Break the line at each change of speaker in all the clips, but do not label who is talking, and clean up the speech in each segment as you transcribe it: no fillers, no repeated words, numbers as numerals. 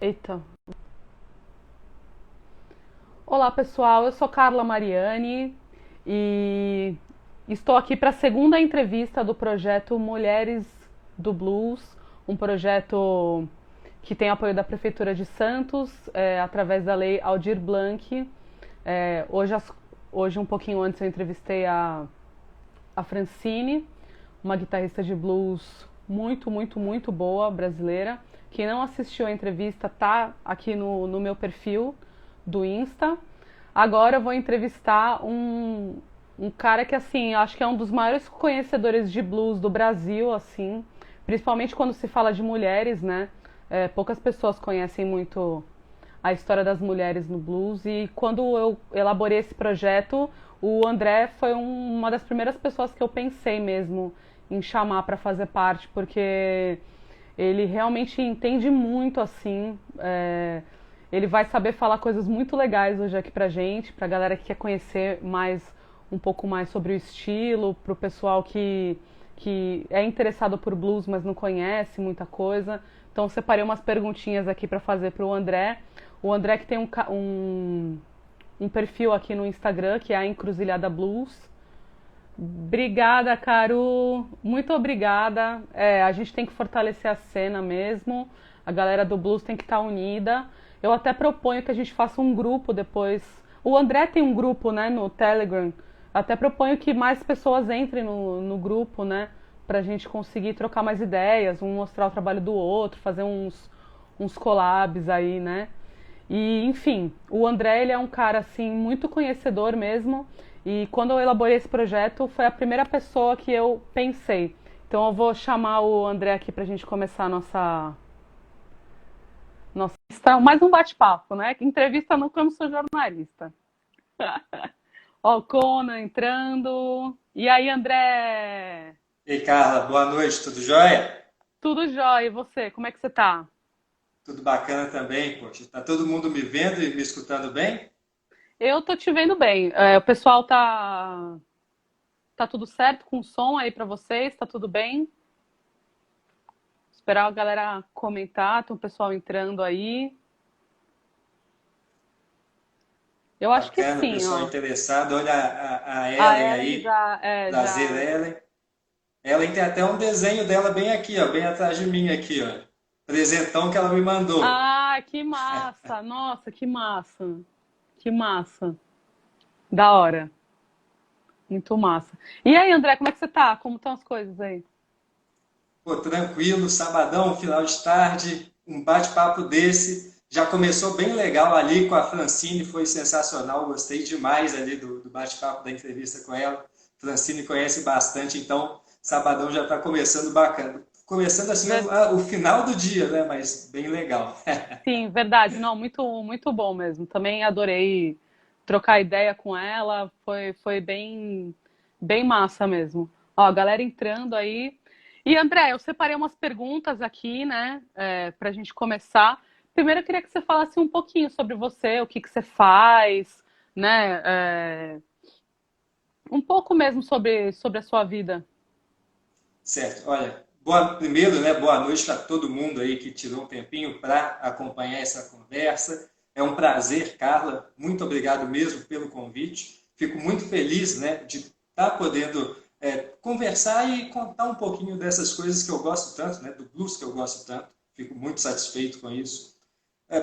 Eita. Olá, pessoal. Eu sou Carla Mariani e estou aqui para a segunda entrevista do projeto Mulheres do Blues, um projeto que tem apoio da Prefeitura de Santos, através da Lei Aldir Blanc. Hoje, um pouquinho antes, eu entrevistei a Francine, uma guitarrista de blues muito, muito, muito boa, brasileira. Quem não assistiu a entrevista tá aqui no meu perfil do Insta. Agora eu vou entrevistar um cara que, assim, acho que é um dos maiores conhecedores de blues do Brasil, assim, principalmente quando se fala de mulheres, né? Poucas pessoas conhecem muito a história das mulheres no blues, e quando eu elaborei esse projeto, o André foi uma das primeiras pessoas que eu pensei mesmo em chamar para fazer parte, porque ele realmente entende muito, assim, ele vai saber falar coisas muito legais hoje aqui pra gente, pra galera que quer conhecer um pouco mais sobre o estilo, pro pessoal que é interessado por blues, mas não conhece muita coisa. Então separei umas perguntinhas aqui para fazer pro André. O André que tem um perfil aqui no Instagram, que é a Encruzilhada Blues. Obrigada, Caru. Muito obrigada. A gente tem que fortalecer a cena mesmo. A galera do blues tem que estar unida. Eu até proponho que a gente faça um grupo depois. O André tem um grupo, né, no Telegram. Até proponho que mais pessoas entrem no grupo, né, pra gente conseguir trocar mais ideias, um mostrar o trabalho do outro, fazer uns collabs aí, né. E, enfim, o André, ele é um cara, assim, muito conhecedor mesmo. E quando eu elaborei esse projeto, foi a primeira pessoa que eu pensei. Então eu vou chamar o André aqui pra gente começar a nossa mais um bate-papo, né? Entrevista não, como sou jornalista. Ó, o Conan entrando. E aí, André?
Ei, Carla, boa noite, tudo jóia?
Tudo jóia, e você? Como é que você tá?
Tudo bacana também, poxa. Tá todo mundo me vendo e me escutando bem?
Eu tô te vendo bem. O pessoal tá tudo certo com o som aí pra vocês? Tá tudo bem? Esperar a galera comentar, tem o pessoal entrando aí. Eu acho que
Bacana,
sim,
pessoal
ó.
interessado. Olha a
A
Ellen
Ellen
aí, prazer,
já.
Ellen. Ellen tem até um desenho dela bem aqui, ó, bem atrás de mim aqui, ó. Presentão que ela me mandou.
Ah, que massa! Nossa, que massa! Que massa! Da hora. Muito massa. E aí, André, como é que você tá? Como estão as coisas aí?
Pô, tranquilo, sabadão, final de tarde, um bate-papo desse. Já começou bem legal ali com a Francine, foi sensacional, gostei demais ali do bate-papo da entrevista com ela. Francine conhece bastante, então sabadão já está começando bacana. Começando assim
Ver-
o final do dia, né? Mas bem legal.
Sim, verdade. Não, muito, muito bom mesmo. Também adorei trocar ideia com ela. Foi bem, bem massa mesmo. Ó, a galera entrando aí. E André, eu separei umas perguntas aqui, né, para a gente começar. Primeiro, eu queria que você falasse um pouquinho sobre você, o que que você faz, né, um pouco mesmo sobre a sua vida.
Certo. Olha, primeiro, né, boa noite para todo mundo aí que tirou um tempinho para acompanhar essa conversa. É um prazer, Carla. Muito obrigado mesmo pelo convite. Fico muito feliz, né, de estar podendo conversar e contar um pouquinho dessas coisas que eu gosto tanto, né, do blues que eu gosto tanto. Fico muito satisfeito com isso.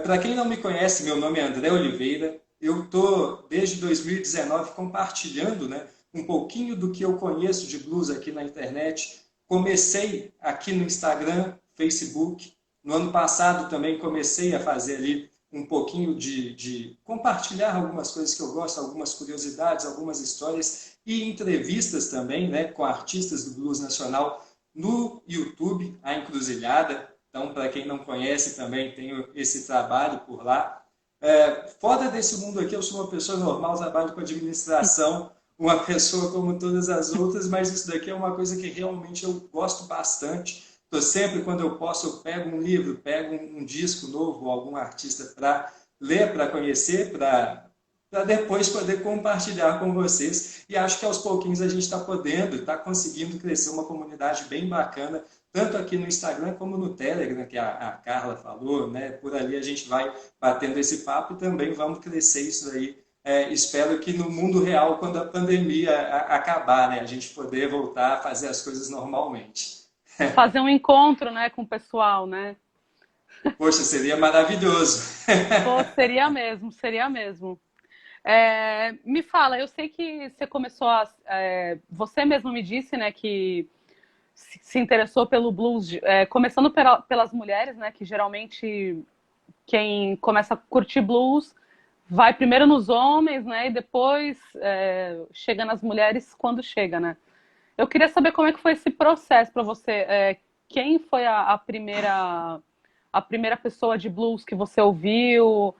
Para quem não me conhece, meu nome é André Oliveira. Eu estou desde 2019 compartilhando, né, um pouquinho do que eu conheço de blues aqui na internet. Comecei aqui no Instagram, Facebook. No ano passado também comecei a fazer ali um pouquinho de compartilhar algumas coisas que eu gosto, algumas curiosidades, algumas histórias e entrevistas também, né, com artistas do blues nacional no YouTube, a Encruzilhada. Então, para quem não conhece, também tenho esse trabalho por lá. Fora desse mundo aqui, eu sou uma pessoa normal, trabalho com administração, uma pessoa como todas as outras, mas isso daqui é uma coisa que realmente eu gosto bastante. Estou sempre, quando eu posso, eu pego um livro, pego um disco novo, algum artista para ler, para conhecer, para depois poder compartilhar com vocês. E acho que aos pouquinhos a gente está podendo, está conseguindo crescer uma comunidade bem bacana tanto aqui no Instagram como no Telegram, que a Carla falou, né? Por ali a gente vai batendo esse papo e também vamos crescer isso aí. Espero que no mundo real, quando a pandemia acabar, né, a gente poder voltar a fazer as coisas normalmente.
Fazer um encontro, né, com o pessoal, né?
Poxa, seria maravilhoso.
Pô, seria mesmo, seria mesmo. É, me fala, eu sei que você começou a. Você mesmo me disse, né, que se interessou pelo blues, começando pelas mulheres, né, que geralmente quem começa a curtir blues vai primeiro nos homens, né, e depois chega nas mulheres quando chega, né? Eu queria saber como é que foi esse processo para você. Quem foi a primeira pessoa de blues que você ouviu?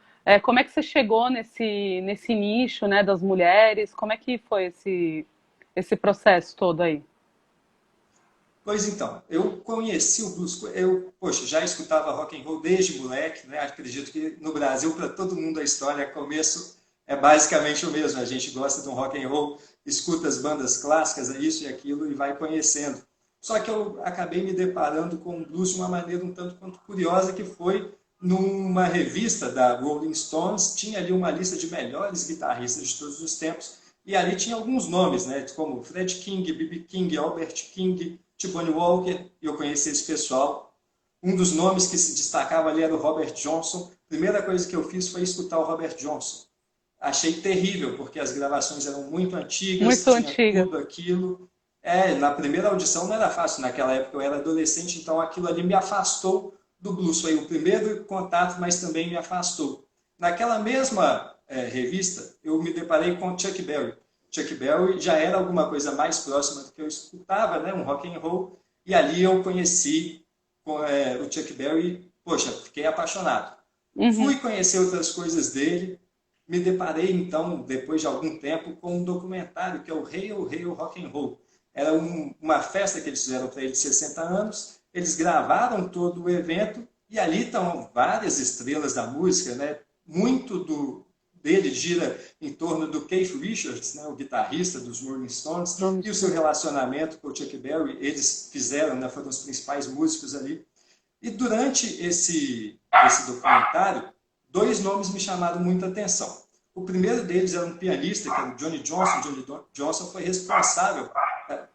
Como é que você chegou nesse nicho, né, das mulheres? Como é que foi esse processo todo aí?
Pois então, eu conheci o blues, poxa, já escutava rock and roll desde moleque, né? Acredito que no Brasil, para todo mundo, a história, começo é basicamente o mesmo. A gente gosta de um rock and roll, escuta as bandas clássicas, isso e aquilo, e vai conhecendo. Só que eu acabei me deparando com o blues de uma maneira um tanto quanto curiosa, que foi numa revista da Rolling Stones, tinha ali uma lista de melhores guitarristas de todos os tempos, e ali tinha alguns nomes, né, como Fred King, B.B. King, Albert King, T-Bone Walker, e eu conheci esse pessoal. Um dos nomes que se destacava ali era o Robert Johnson. A primeira coisa que eu fiz foi escutar o Robert Johnson. Achei terrível, porque as gravações eram muito antigas,
Muito
tinha
antiga.
tudo aquilo. Na primeira audição não era fácil, naquela época eu era adolescente, então aquilo ali me afastou do blues. Foi o primeiro contato, mas também me afastou. Naquela mesma revista, eu me deparei com Chuck Berry. Chuck Berry já era alguma coisa mais próxima do que eu escutava, né? Um rock and roll, e ali eu conheci o Chuck Berry, poxa, fiquei apaixonado.
Uhum.
Fui conhecer outras coisas dele, me deparei então, depois de algum tempo, com um documentário que é o Hail, Hail Rock and Roll. Era uma festa que eles fizeram para ele de 60 anos, eles gravaram todo o evento e ali estão várias estrelas da música, né? Muito dele gira em torno do Keith Richards, né, o guitarrista dos Rolling Stones, e o seu relacionamento com o Chuck Berry, eles fizeram, né, foram os principais músicos ali. E durante esse documentário, dois nomes me chamaram muita atenção. O primeiro deles era um pianista, que era o Johnny Johnson. Johnny Johnson foi responsável,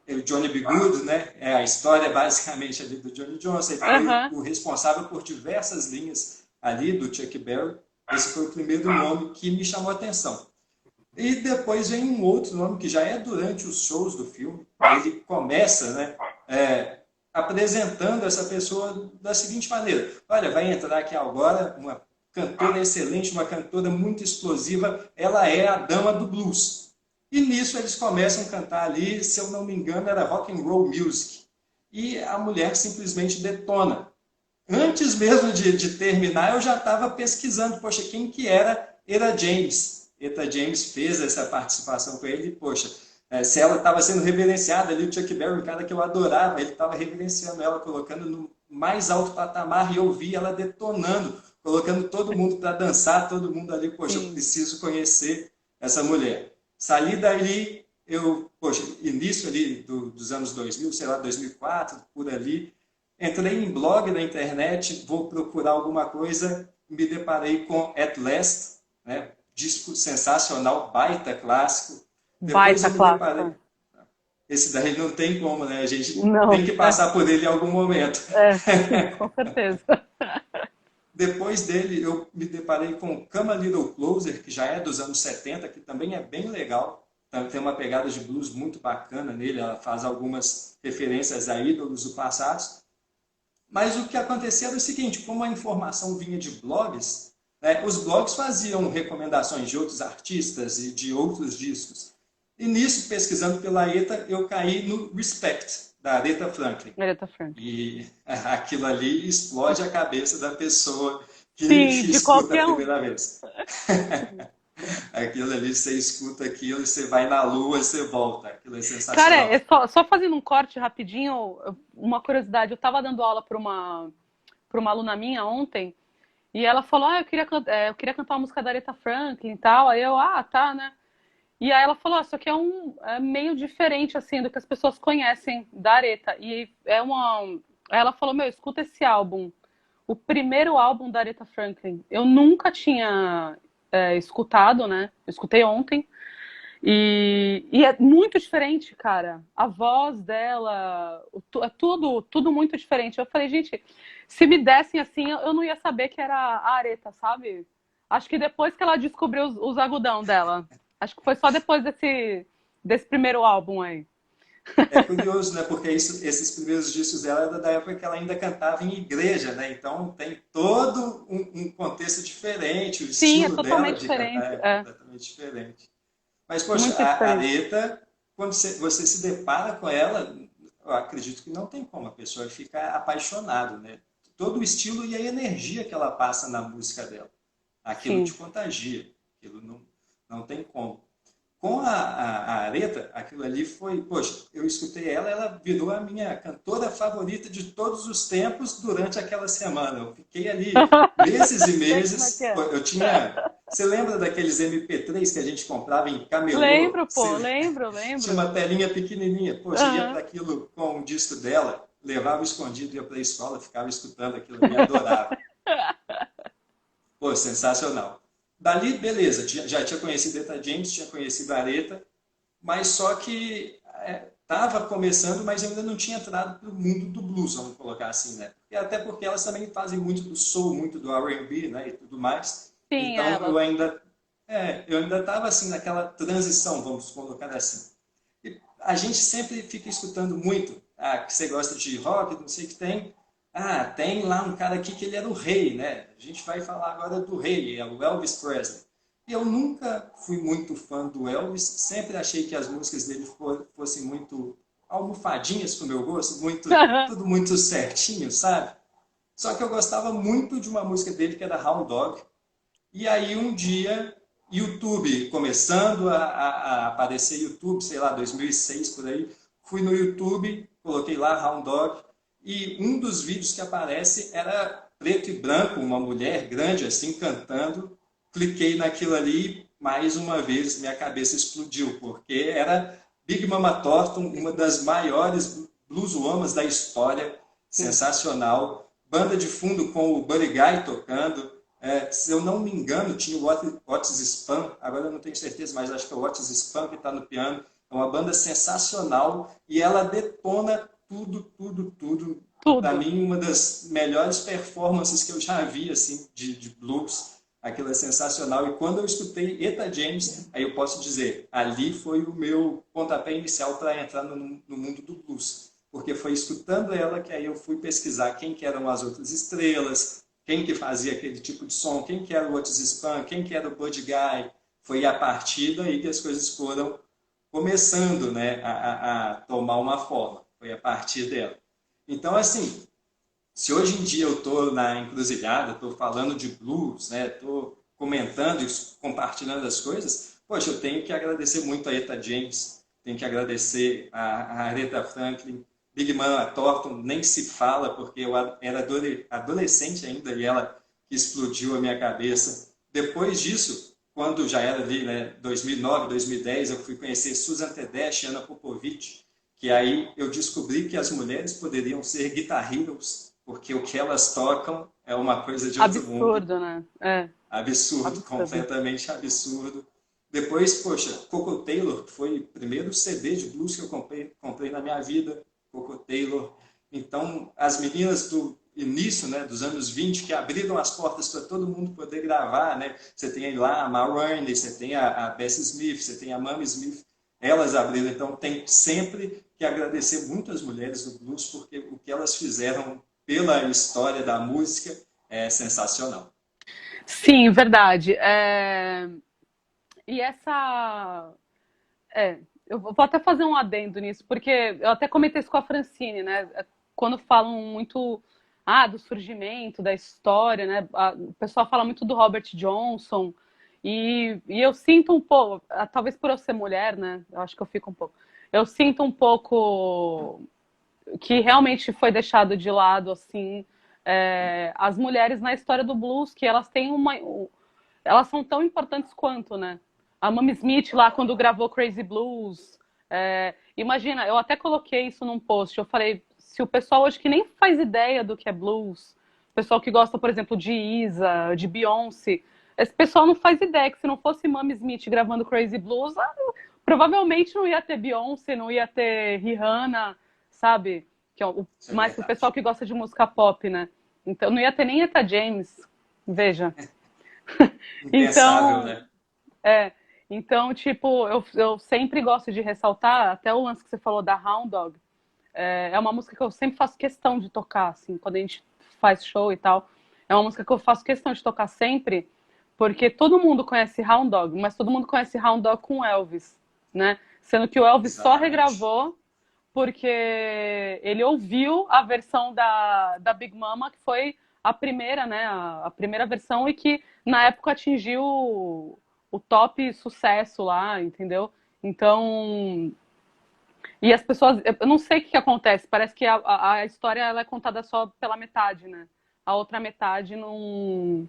o Johnny B. Good, né? A história é basicamente ali do Johnny Johnson. Ele foi o responsável por diversas linhas ali do Chuck Berry. Esse foi o primeiro nome que me chamou a atenção. E depois vem um outro nome que já é durante os shows do filme. Ele começa, né, apresentando essa pessoa da seguinte maneira: olha, vai entrar aqui agora uma cantora excelente, uma cantora muito explosiva, ela é a dama do blues. E nisso eles começam a cantar ali, se eu não me engano, era rock and roll music. E a mulher simplesmente detona. Antes mesmo de terminar, eu já estava pesquisando, poxa, quem que era Etta James? Etta James fez essa participação com ele, e, poxa, se ela estava sendo reverenciada ali, o Chuck Berry, um cara que eu adorava, ele estava reverenciando ela, colocando no mais alto patamar, e eu vi ela detonando, colocando todo mundo para dançar, todo mundo ali, poxa, eu preciso conhecer essa mulher. Saí dali, poxa, início ali dos anos 2000, sei lá, 2004, por ali, entrei em blog na internet, vou procurar alguma coisa, me deparei com At Last, né? Disco sensacional, baita clássico. Depois
Baita
eu me deparei.
clássico.
Esse daí não tem como, né? A gente tem
Não,
que passar por ele em algum momento.
sim, com certeza.
Depois dele, eu me deparei com Come a Little Closer, que já é dos anos 70, que também é bem legal. Tem uma pegada de blues muito bacana nele, ela faz algumas referências a ídolos do passado. Mas o que acontecia era o seguinte: como a informação vinha de blogs, né, os blogs faziam recomendações de outros artistas e de outros discos. E nisso, pesquisando pela ETA, eu caí no Respect, da Aretha Franklin.
Aretha Franklin.
E aquilo ali explode a cabeça da pessoa que
Sim, de
escuta a
qualquer um.
primeira vez. Aquilo ali, você escuta aquilo, você vai na lua e você volta. Aquilo é
Cara,
sensacional.
só fazendo um corte rapidinho, uma curiosidade. Eu estava dando aula para uma aluna minha ontem, e ela falou: eu queria cantar uma música da Aretha Franklin e tal. Aí eu, tá, né? E aí ela falou: isso aqui é meio diferente, assim, do que as pessoas conhecem da Aretha. E Aí ela falou, meu, escuta esse álbum. O primeiro álbum da Aretha Franklin. Eu nunca tinha escutado, né? Eu escutei ontem. E é muito diferente, cara. A voz dela, é tudo muito diferente. Eu falei, gente, se me dessem assim, eu não ia saber que era a Aretha, sabe? Acho que depois que ela descobriu os agudão dela. Acho que foi só depois desse primeiro álbum aí.
É curioso, né? Porque esses primeiros discos dela era da época que ela ainda cantava em igreja, né? Então tem todo um contexto diferente, o
Sim, é
estilo dela
totalmente
de cantar
diferente.
é
É,
completamente diferente. Mas, poxa,
muito
a
diferente.
Aretha, quando você se depara com ela, eu acredito que não tem como a pessoa ficar apaixonado, né? Todo o estilo e a energia que ela passa na música dela. Aquilo te
Sim.
contagia, aquilo não tem como. Com a Aretha, aquilo ali foi, poxa, eu escutei ela, ela virou a minha cantora favorita de todos os tempos durante aquela semana. Eu fiquei ali meses e
Sei como é que
meses,
é.
eu tinha... Você lembra daqueles MP3 que a gente comprava em camelô?
Lembro, pô, lembro,
Tinha
lembro.
uma telinha pequenininha. Poxa, ia para
Aham.
aquilo com o disco dela, levava escondido, ia para a escola, ficava escutando aquilo, me adorava. Pô, sensacional. Dali, beleza, já tinha conhecido Eta James, tinha conhecido a Aretha, mas só que estava começando, mas eu ainda não tinha entrado para o mundo do blues, vamos colocar assim, né? E até porque elas também fazem muito do soul, muito do R&B, né, e tudo mais.
Sim,
Então
elas.
eu ainda estava assim naquela transição, vamos colocar assim. E a gente sempre fica escutando muito, que você gosta de rock, não sei o que tem. Ah, tem lá um cara aqui que ele era o rei, né? A gente vai falar agora do rei, é o Elvis Presley. E eu nunca fui muito fã do Elvis, sempre achei que as músicas dele fossem muito almofadinhas para o meu gosto, tudo muito certinho, sabe? Só que eu gostava muito de uma música dele que era Hound Dog. E aí um dia, YouTube, começando a aparecer YouTube, sei lá, 2006 por aí, fui no YouTube, coloquei lá Hound Dog, e um dos vídeos que aparece era preto e branco, uma mulher grande assim cantando. Cliquei naquilo ali, mais uma vez minha cabeça explodiu, porque era Big Mama Thornton, uma das maiores blueswomas da história,
Sim.
sensacional. Banda de fundo com o Buddy Guy tocando. Se eu não me engano, tinha o Otis Spann, agora eu não tenho certeza, mas acho que é o Otis Spann que está no piano. É uma banda sensacional e ela detona tudo, tudo, tudo. Para
Tudo.
mim, uma das melhores performances que eu já vi assim, de blues. Aquilo é sensacional. E quando eu escutei Eta James, aí eu posso dizer, ali foi o meu pontapé inicial para entrar no mundo do blues. Porque foi escutando ela que aí eu fui pesquisar quem que eram as outras estrelas, quem que fazia aquele tipo de som, quem que era o Otis Spann, quem que era o Buddy Guy. Foi a partir daí que as coisas foram começando, né, a tomar uma forma. Foi a partir dela. Então, assim, se hoje em dia eu estou na encruzilhada, estou falando de blues, né, estou comentando e compartilhando as coisas, poxa, eu tenho que agradecer muito a Eta James, tenho que agradecer a Aretha Franklin, Big Mama Thornton, nem se fala, porque eu era adolescente ainda e ela que explodiu a minha cabeça. Depois disso, quando já era ali, né, 2009, 2010, eu fui conhecer Susan Tedeschi, Anna Popovich, que aí eu descobri que as mulheres poderiam ser guitar heroes, porque o que elas tocam é uma coisa de outro mundo,
Absurdo, né? É,
absurdo,
absurdo.
completamente absurdo. Depois, poxa, Coco Taylor, que foi o primeiro CD de blues que eu comprei na minha vida, Coco Taylor. Então, as meninas do início, né, dos anos 20, que abriram as portas para todo mundo poder gravar, né? Você tem aí lá a Ma Rainey, você tem a Bessie Smith, você tem a Mamie Smith, elas abriram. Então, tem sempre que agradecer muito as mulheres do blues, porque o que elas fizeram pela história da música é sensacional.
Sim, verdade. E essa. É, eu vou até fazer um adendo nisso, porque eu até comentei isso com a Francine, né? Quando falam muito do surgimento, da história, né? O pessoal fala muito do Robert Johnson, e eu sinto um pouco, talvez por eu ser mulher, né? Eu acho que eu fico um pouco. Eu sinto um pouco que realmente foi deixado de lado, assim, as mulheres na história do blues, que elas têm elas são tão importantes quanto, né? A Mamie Smith lá quando gravou Crazy Blues, imagina, eu até coloquei isso num post. Eu falei, se o pessoal hoje que nem faz ideia do que é blues, o pessoal que gosta, por exemplo, de Isa, de Beyoncé, esse pessoal não faz ideia que se não fosse Mamie Smith gravando Crazy Blues, provavelmente não ia ter Beyoncé, não ia ter Rihanna, sabe? Que é
Isso é
mais pro
verdade.
pessoal que gosta de música pop, né? Então não ia ter nem Etta James, veja.
Impensável,
Então,
né?
é, então, tipo, eu sempre gosto de ressaltar, até o lance que você falou da Hound Dog, é uma música que eu sempre faço questão de tocar, assim, quando a gente faz show e tal. É uma música que eu faço questão de tocar sempre, porque todo mundo conhece Hound Dog, mas todo mundo conhece Hound Dog com Elvis, né? Sendo que o Elvis só
Exatamente.
regravou porque ele ouviu a versão da Big Mama, que foi a primeira, né? A primeira versão e que na época atingiu o top sucesso lá, entendeu? Então, e as pessoas, eu não sei o que, que acontece, parece que a história ela é contada só pela metade, né? A outra metade não.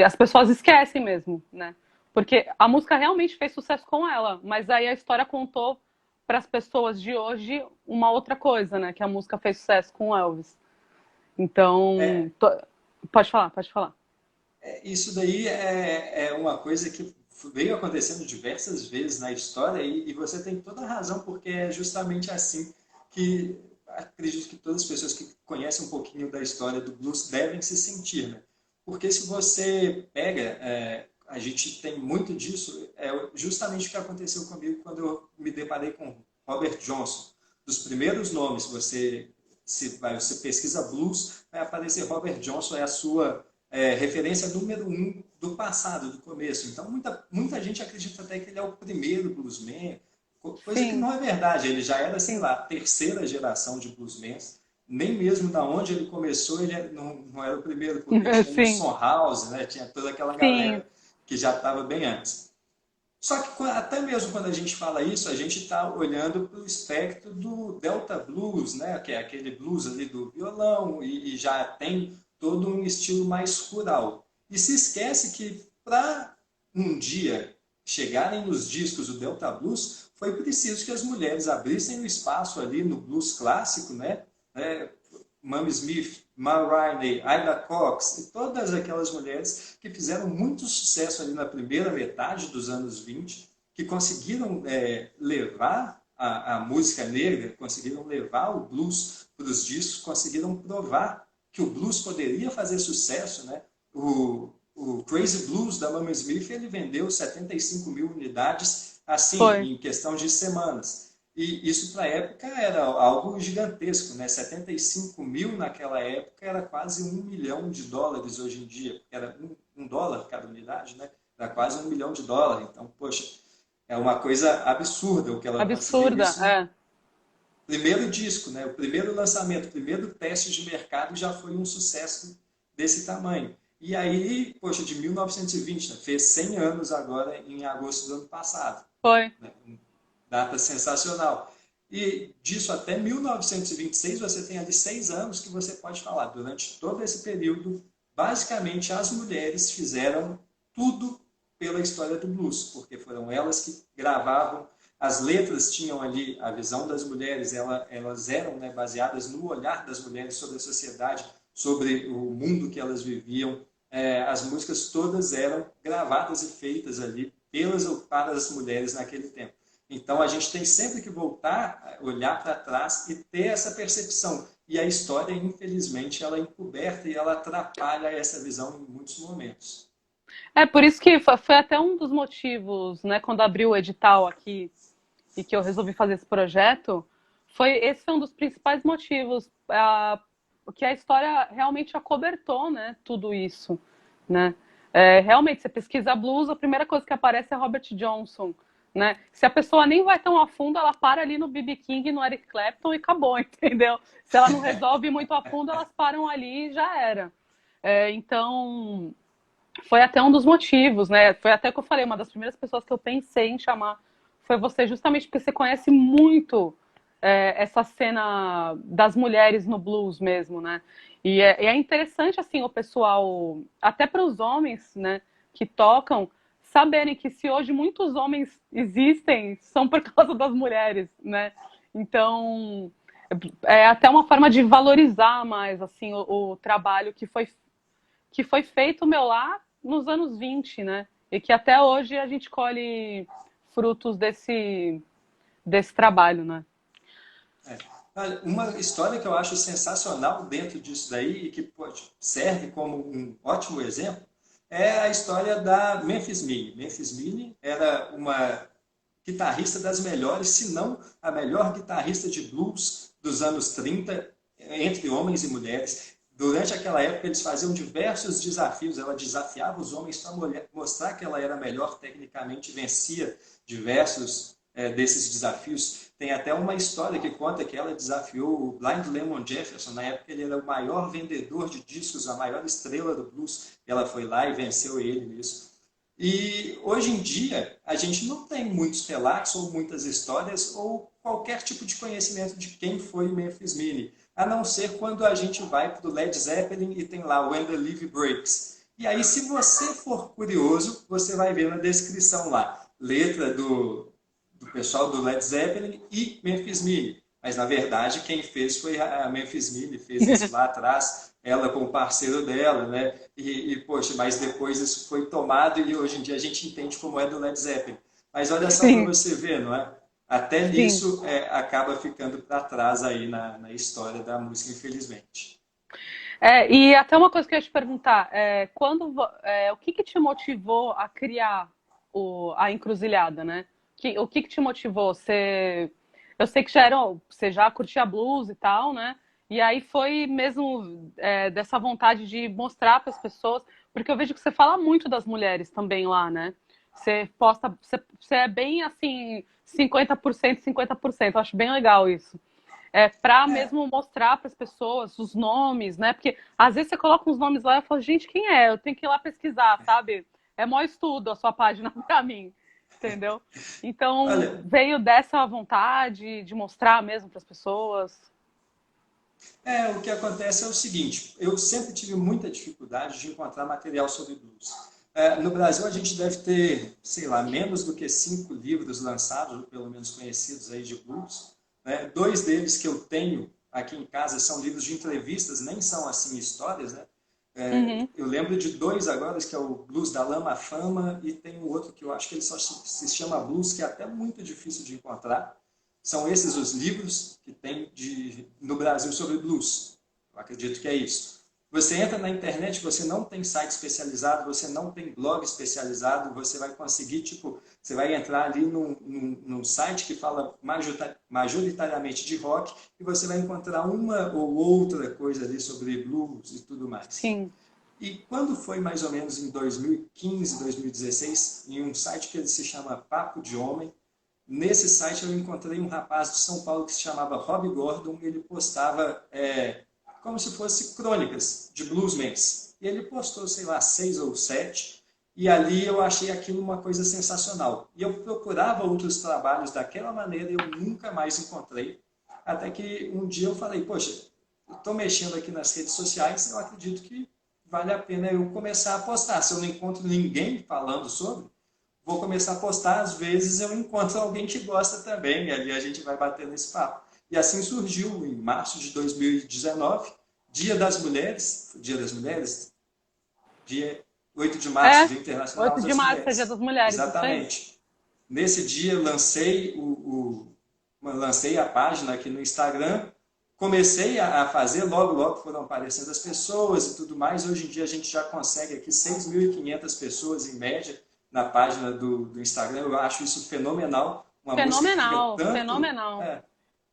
As pessoas esquecem mesmo, né? Porque a música realmente fez sucesso com ela, mas aí a história contou para as pessoas de hoje uma outra coisa, né? Que a música fez sucesso com o Elvis. Então,
É,
pode falar, pode falar.
isso daí é uma coisa que veio acontecendo diversas vezes na história e você tem toda a razão, porque é justamente assim que acredito que todas as pessoas que conhecem um pouquinho da história do blues devem se sentir, né? Porque se você pega, a gente tem muito disso, é justamente o que aconteceu comigo quando eu me deparei com Robert Johnson. Dos primeiros nomes, você pesquisa blues, vai aparecer Robert Johnson, é a sua referência número um do passado, do começo. Então, muita gente acredita até que ele é o primeiro bluesman, coisa que
Sim,
não é verdade. Ele já era, sei
sim,
lá, a terceira geração de bluesmans. Nem mesmo da onde ele começou, ele não era o primeiro, porque tinha ali o
sim,
Son House, né? Tinha toda aquela
sim,
galera que já estava bem antes. Só que até mesmo quando a gente fala isso, a gente está olhando para o espectro do Delta Blues, né? Que é aquele blues ali do violão e já tem todo um estilo mais rural. E se esquece que para um dia chegarem nos discos do Delta Blues, foi preciso que as mulheres abrissem o espaço ali no blues clássico, né? Mamie Smith, Ma Rainey, Ida Cox e todas aquelas mulheres que fizeram muito sucesso ali na primeira metade dos anos 20, que conseguiram levar a música negra, conseguiram levar o blues para os discos, conseguiram provar que o blues poderia fazer sucesso, né? O Crazy Blues da Mamie Smith ele vendeu 75 mil unidades assim,
foi.
em questão de semanas. E isso para a época era algo gigantesco, né? 75 mil naquela época era quase US$ 1 milhão hoje em dia. Era um dólar cada unidade, né? Era quase US$ 1 milhão. Então, poxa, é uma coisa absurda o que ela conseguiu.
Absurda,
Isso no
é.
primeiro disco, né? O primeiro lançamento, o primeiro teste de mercado já foi um sucesso desse tamanho. E aí, poxa, de 1920, né? Fez 100 anos agora em agosto do ano passado,
Foi.
né? Data sensacional. E disso até 1926, você tem ali 6 anos que você pode falar. Durante todo esse período, basicamente as mulheres fizeram tudo pela história do blues, porque foram elas que gravavam. As letras tinham ali a visão das mulheres, elas eram, né, baseadas no olhar das mulheres sobre a sociedade, sobre o mundo que elas viviam. As músicas todas eram gravadas e feitas ali pelas ou para as mulheres naquele tempo. Então a gente tem sempre que voltar, olhar para trás e ter essa percepção. E a história, infelizmente, ela é encoberta e ela atrapalha essa visão em muitos momentos.
É por isso que foi até um dos motivos, né, quando abriu o edital aqui e que eu resolvi fazer esse projeto, esse foi um dos principais motivos, que a história realmente acobertou, né, tudo isso, né? Realmente, você pesquisa blues, a primeira coisa que aparece é Robert Johnson, né? Se a pessoa nem vai tão a fundo, ela para ali no B.B. King, no Eric Clapton e acabou, entendeu? Se ela não resolve muito a fundo, elas param ali e já era. Então, foi até um dos motivos, né? Foi até que eu falei, uma das primeiras pessoas que eu pensei em chamar foi você, justamente porque você conhece muito essa cena das mulheres no blues mesmo, né? E é interessante, assim, o pessoal, até para os homens, né, que tocam, saberem que se hoje muitos homens existem, são por causa das mulheres, né? Então, É até uma forma de valorizar mais assim o trabalho que foi feito meu lá nos anos 20, né? E que até hoje a gente colhe frutos desse trabalho, né?
É. Olha, uma história que eu acho sensacional dentro disso daí e que serve como um ótimo exemplo é a história da Memphis Minnie. Memphis Minnie era uma guitarrista das melhores, se não a melhor guitarrista de blues dos anos 30, entre homens e mulheres. Durante aquela época, eles faziam diversos desafios. Ela desafiava os homens para mostrar que ela era melhor tecnicamente, vencia diversos desses desafios. Tem até uma história que conta que ela desafiou o Blind Lemon Jefferson. Na época, ele era o maior vendedor de discos, a maior estrela do blues. Ela foi lá e venceu ele nisso. E hoje em dia, a gente não tem muitos relatos ou muitas histórias ou qualquer tipo de conhecimento de quem foi Memphis Minnie, a não ser quando a gente vai para o Led Zeppelin e tem lá When the Levee Breaks. E aí, se você for curioso, você vai ver na descrição lá, letra do pessoal do Led Zeppelin e Memphis Minnie. Mas, na verdade, quem fez foi a Memphis Minnie, fez isso lá atrás, ela com o parceiro dela, né? Poxa, mas depois isso foi tomado e hoje em dia a gente entende como é do Led Zeppelin. Mas olha só para
Sim,
você ver, não é? Até
sim.
nisso acaba ficando para trás aí na história da música, infelizmente.
E até uma coisa que eu ia te perguntar, o que te motivou a criar a encruzilhada, né? O que te motivou? Eu sei que você já curtia blues e tal, né? E aí foi mesmo dessa vontade de mostrar para as pessoas, porque eu vejo que você fala muito das mulheres também lá, né? Você posta, você é bem assim, 50%, 50%. Eu acho bem legal isso para
É,
mesmo mostrar para as pessoas os nomes, né? Porque às vezes você coloca uns nomes lá e eu falo, gente, quem é? Eu tenho que ir lá pesquisar, sabe? É maior estudo a sua página para mim, entendeu? Então
olha,
veio dessa vontade de mostrar mesmo para as pessoas.
o que acontece é o seguinte, eu sempre tive muita dificuldade de encontrar material sobre blues. No Brasil, a gente deve ter, sei lá, menos do que 5 livros lançados, ou pelo menos conhecidos aí de blues. Né? 2 deles que eu tenho aqui em casa são livros de entrevistas, nem são assim histórias, né?
Uhum.
Eu lembro de 2 agora, que é o Blues da Lama à Fama, e tem um outro que eu acho que ele só se chama Blues, que é até muito difícil de encontrar. São esses os livros que tem no Brasil sobre blues. Eu acredito que é isso. Você entra na internet, você não tem site especializado, você não tem blog especializado, você vai conseguir, tipo, você vai entrar ali num site que fala majoritariamente de rock e você vai encontrar uma ou outra coisa ali sobre blues e tudo mais.
Sim.
E quando foi mais ou menos em 2015, 2016, em um site que ele se chama Papo de Homem, nesse site eu encontrei um rapaz de São Paulo que se chamava Rob Gordon, e ele postava como se fosse crônicas de bluesmans. E ele postou, sei lá, 6 ou 7, e ali eu achei aquilo uma coisa sensacional. E eu procurava outros trabalhos daquela maneira e eu nunca mais encontrei. Até que um dia eu falei, poxa, estou mexendo aqui nas redes sociais, eu acredito que vale a pena eu começar a postar. Se eu não encontro ninguém falando sobre, vou começar a postar, às vezes eu encontro alguém que gosta também, e ali a gente vai bater nesse papo. E assim surgiu, em março de 2019, Dia das Mulheres, dia 8 de março,
É,
Dia Internacional
8 de
das
março, é Dia
Mulheres.
das Mulheres, isso aí.
Exatamente. Nesse dia lancei lancei a página aqui no Instagram, comecei a fazer, logo foram aparecendo as pessoas e tudo mais. Hoje em dia a gente já consegue aqui 6.500 pessoas em média na página do Instagram. Eu acho isso fenomenal. Uma música que fica
Fenomenal,
tanto,
fenomenal.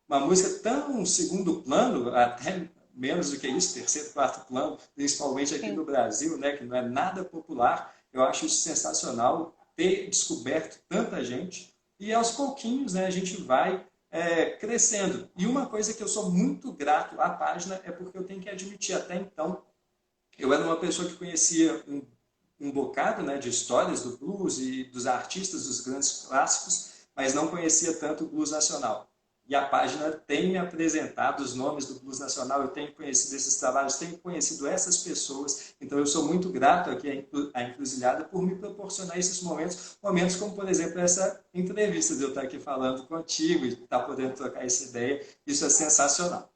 uma música tão segundo plano, até menos do que isso, terceiro, quarto plano, principalmente aqui
Sim.
no Brasil, né, que não é nada popular. Eu acho isso sensacional, ter descoberto tanta gente. E aos pouquinhos, né, a gente vai crescendo. E uma coisa que eu sou muito grato à página é porque eu tenho que admitir, até então, eu era uma pessoa que conhecia um bocado, né, de histórias do blues e dos artistas dos grandes clássicos, mas não conhecia tanto o blues nacional. E a página tem me apresentado os nomes do blues nacional, eu tenho conhecido esses trabalhos, tenho conhecido essas pessoas, então eu sou muito grato aqui à Encruzilhada por me proporcionar esses momentos, momentos como, por exemplo, essa entrevista de eu estar aqui falando contigo e estar podendo trocar essa ideia, isso é sensacional.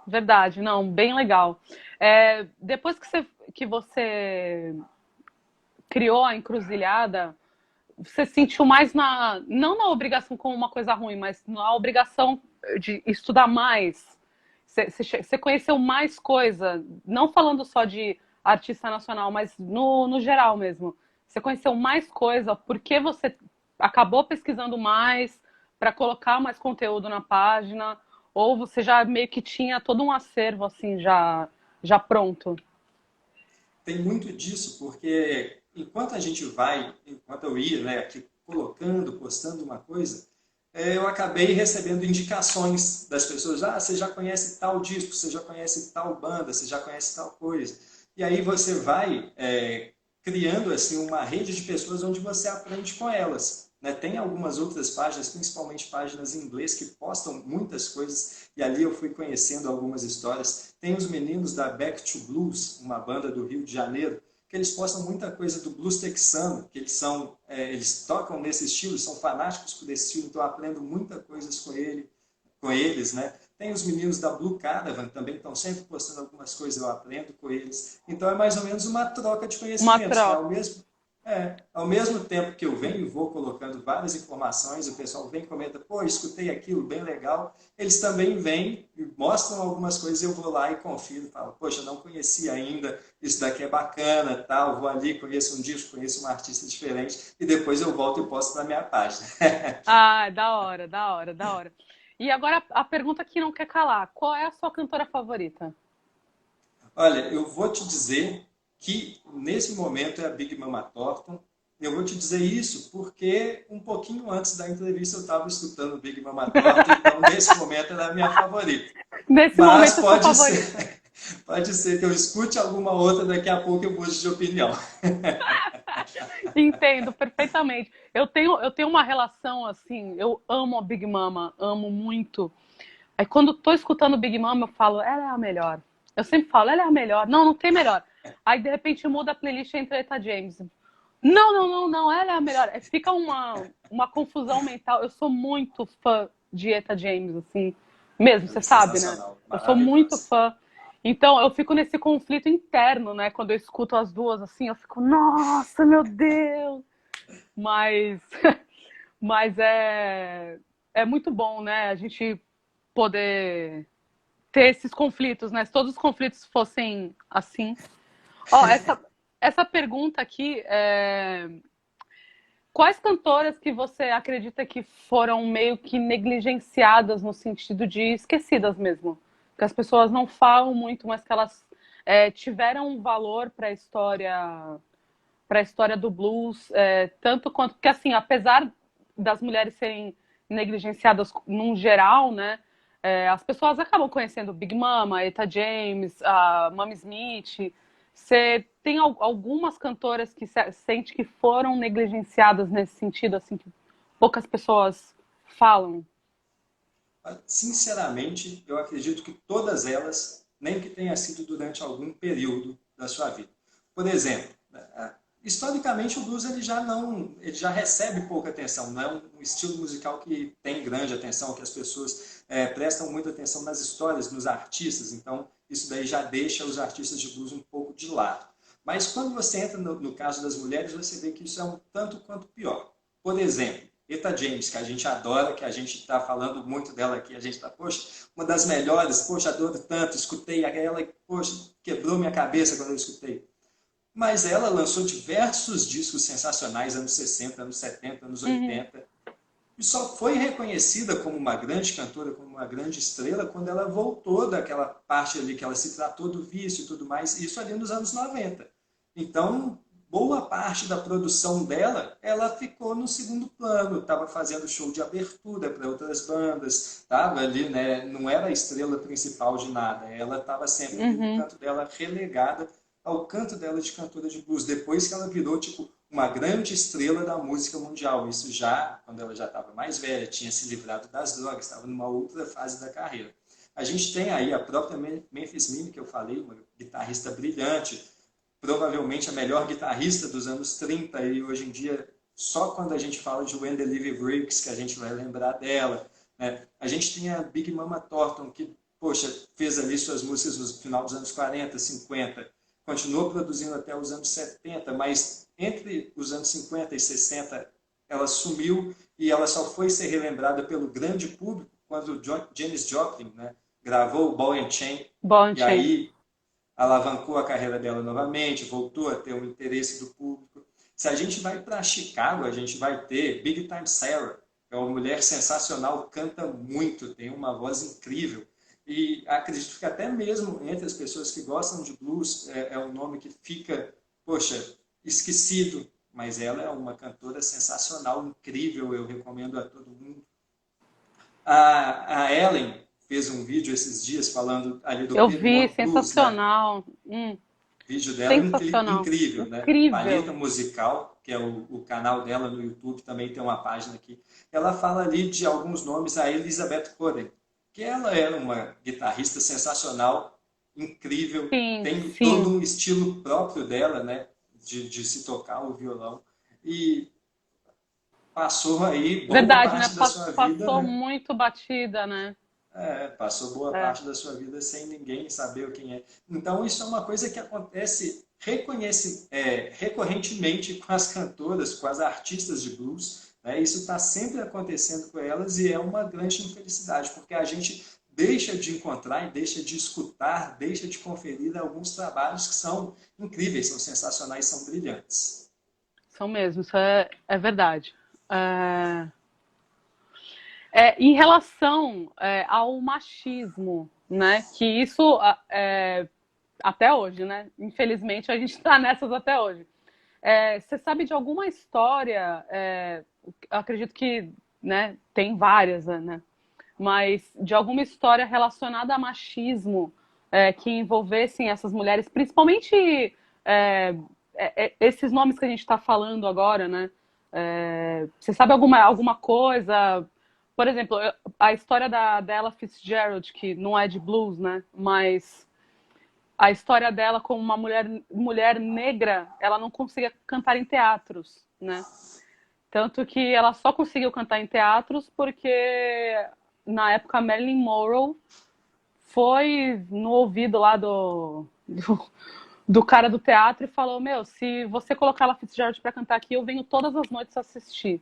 Verdade, não, bem legal. Depois que você criou a Encruzilhada, você se sentiu mais não na obrigação como uma coisa ruim, mas na obrigação de estudar mais. Você conheceu mais coisa, não falando só de artista nacional, mas no geral mesmo. Você conheceu mais coisa porque você acabou pesquisando mais para colocar mais conteúdo na página, ou você já meio que tinha todo um acervo assim já pronto?
Tem muito disso, porque enquanto a gente vai, enquanto eu ia, né, aqui colocando, postando uma coisa, eu acabei recebendo indicações das pessoas. Ah, você já conhece tal disco, você já conhece tal banda, você já conhece tal coisa. E aí você vai criando assim uma rede de pessoas onde você aprende com elas. Né? Tem algumas outras páginas, principalmente páginas em inglês, que postam muitas coisas, e ali eu fui conhecendo algumas histórias. Tem os meninos da Back to Blues, uma banda do Rio de Janeiro, que eles postam muita coisa do blues texano, que eles tocam nesse estilo, são fanáticos por esse estilo, então eu aprendo muita coisa com eles, né? Tem os meninos da Blue Caravan também, estão sempre postando algumas coisas, eu aprendo com eles. Então é mais ou menos uma troca de
Uma
conhecimentos, né?
troca.
Ao mesmo tempo que eu venho e vou colocando várias informações, o pessoal vem e comenta, pô, escutei aquilo, bem legal. Eles também vêm e mostram algumas coisas, eu vou lá e confiro, falo, poxa, não conhecia ainda, isso daqui é bacana, tal, vou ali, conheço um disco, conheço um artista diferente, e depois eu volto e posto na minha página.
Ah, da hora, da hora, da hora. E agora a pergunta que não quer calar: qual é a sua cantora favorita?
Olha, eu vou te dizer que nesse momento é a Big Mama Thornton. Eu vou te dizer isso porque um pouquinho antes da entrevista eu estava escutando Big Mama Thornton, então nesse momento ela é a minha favorita.
Nesse
Mas
momento, a sua
pode
favorita.
ser, pode ser que eu escute alguma outra daqui a pouco eu mude de opinião.
Entendo perfeitamente. Eu tenho uma relação assim, eu amo a Big Mama, amo muito. Aí quando tô escutando Big Mama, eu falo, ela é a melhor. Eu sempre falo, ela é a melhor. Não, não tem melhor. Aí de repente muda a playlist entre Eta James. Não, não, não, não, ela é a melhor. Fica uma confusão mental. Eu sou muito fã de Eta James, assim, mesmo,
Ela
você
é
sabe, né?
sensacional,
Eu sou muito
maravilhosa.
fã. Então eu fico nesse conflito interno, né? Quando eu escuto as duas, assim, eu fico, nossa, meu Deus! Mas, mas é muito bom, né? A gente poder ter esses conflitos, né? Se todos os conflitos fossem assim. Ó, essa pergunta aqui quais cantoras que você acredita que foram meio que negligenciadas no sentido de esquecidas mesmo? Que as pessoas não falam muito, mas que elas tiveram um valor para a história do blues, tanto quanto porque assim, apesar das mulheres serem negligenciadas num geral, né? As pessoas acabam conhecendo Big Mama, Etta James, a Mamie Smith. Você tem algumas cantoras que sente que foram negligenciadas nesse sentido, assim, que poucas pessoas falam?
Sinceramente, eu acredito que todas elas, nem que tenha sido durante algum período da sua vida. Por exemplo, historicamente o blues ele já recebe pouca atenção, não é um estilo musical que tem grande atenção, que as pessoas prestam muita atenção nas histórias, nos artistas, então isso daí já deixa os artistas de blues um pouco de lado. Mas quando você entra no caso das mulheres, você vê que isso é um tanto quanto pior. Por exemplo, Eta James, que a gente adora, que a gente está falando muito dela aqui, a gente está, poxa, uma das melhores, poxa, adoro tanto, escutei ela, poxa, quebrou minha cabeça quando eu escutei. Mas ela lançou diversos discos sensacionais, anos 60, anos 70, anos
Uhum,
80, e só foi reconhecida como uma grande cantora, como uma grande estrela, quando ela voltou daquela parte ali que ela se tratou do vício e tudo mais, isso ali nos anos 90. Então, boa parte da produção dela, ela ficou no segundo plano, estava fazendo show de abertura para outras bandas, estava ali, né, não era a estrela principal de nada, ela estava sempre ali no
uhum.
canto dela, relegada ao canto dela de cantora de blues, depois que ela virou tipo uma grande estrela da música mundial. Isso já, quando ela já estava mais velha, tinha se livrado das drogas, estava numa outra fase da carreira. A gente tem aí a própria Memphis Minnie, que eu falei, uma guitarrista brilhante, provavelmente a melhor guitarrista dos anos 30, e hoje em dia, só quando a gente fala de When the Levy Breaks, que a gente vai lembrar dela. Né? A gente tem a Big Mama Thornton, que, poxa, fez ali suas músicas no final dos anos 40, 50, continuou produzindo até os anos 70, mas entre os anos 50 e 60 ela sumiu e ela só foi ser relembrada pelo grande público quando Janis Joplin, né, gravou o Ball and Chain,
Bom,
e
Chain.
aí alavancou a carreira dela novamente, voltou a ter o interesse do público. Se a gente vai para Chicago, a gente vai ter Big Time Sarah, que é uma mulher sensacional, canta muito, tem uma voz incrível. E acredito que até mesmo entre as pessoas que gostam de blues, é um nome que fica, poxa, esquecido. Mas ela é uma cantora sensacional, incrível, eu recomendo a todo mundo. A Ellen fez um vídeo esses dias falando ali do
Eu
Pedro
vi,
More Blues, né?
sensacional.
Vídeo dela
Sensacional.
incrível, né?
Incrível.
Palheta Musical, que é o canal dela no YouTube, também tem uma página aqui. Ela fala ali de alguns nomes, a Elizabeth Coden, que ela era uma guitarrista sensacional, incrível,
Sim,
tem todo
sim.
um estilo próprio dela, né? De se tocar o violão. E passou aí boa
Verdade, né?
parte da sua vida,
Passou
né?
muito batida, né?
Passou boa
É,
parte da sua vida sem ninguém saber quem é. Então, isso é uma coisa que acontece recorrentemente com as cantoras, com as artistas de blues. Né? Isso está sempre acontecendo com elas e é uma grande infelicidade, porque a gente deixa de encontrar e deixa de escutar, deixa de conferir alguns trabalhos que são incríveis, são sensacionais, são brilhantes.
são mesmo, isso é verdade. É, em relação ao machismo, né? Que isso até hoje, né? Infelizmente a gente está nessas até hoje. Você sabe de alguma história? Acredito que, né? Tem várias, né? Mas de alguma história relacionada a machismo que envolvessem essas mulheres, principalmente esses nomes que a gente está falando agora, né? Você sabe alguma coisa? Por exemplo, a história da Ella Fitzgerald, que não é de blues, né? Mas a história dela como uma mulher negra, ela não conseguia cantar em teatros, né? Tanto que ela só conseguiu cantar em teatros porque, na época, Marilyn Monroe foi no ouvido lá do cara do teatro e falou: Meu, se você colocar ela Fitzgerald pra cantar aqui, eu venho todas as noites assistir.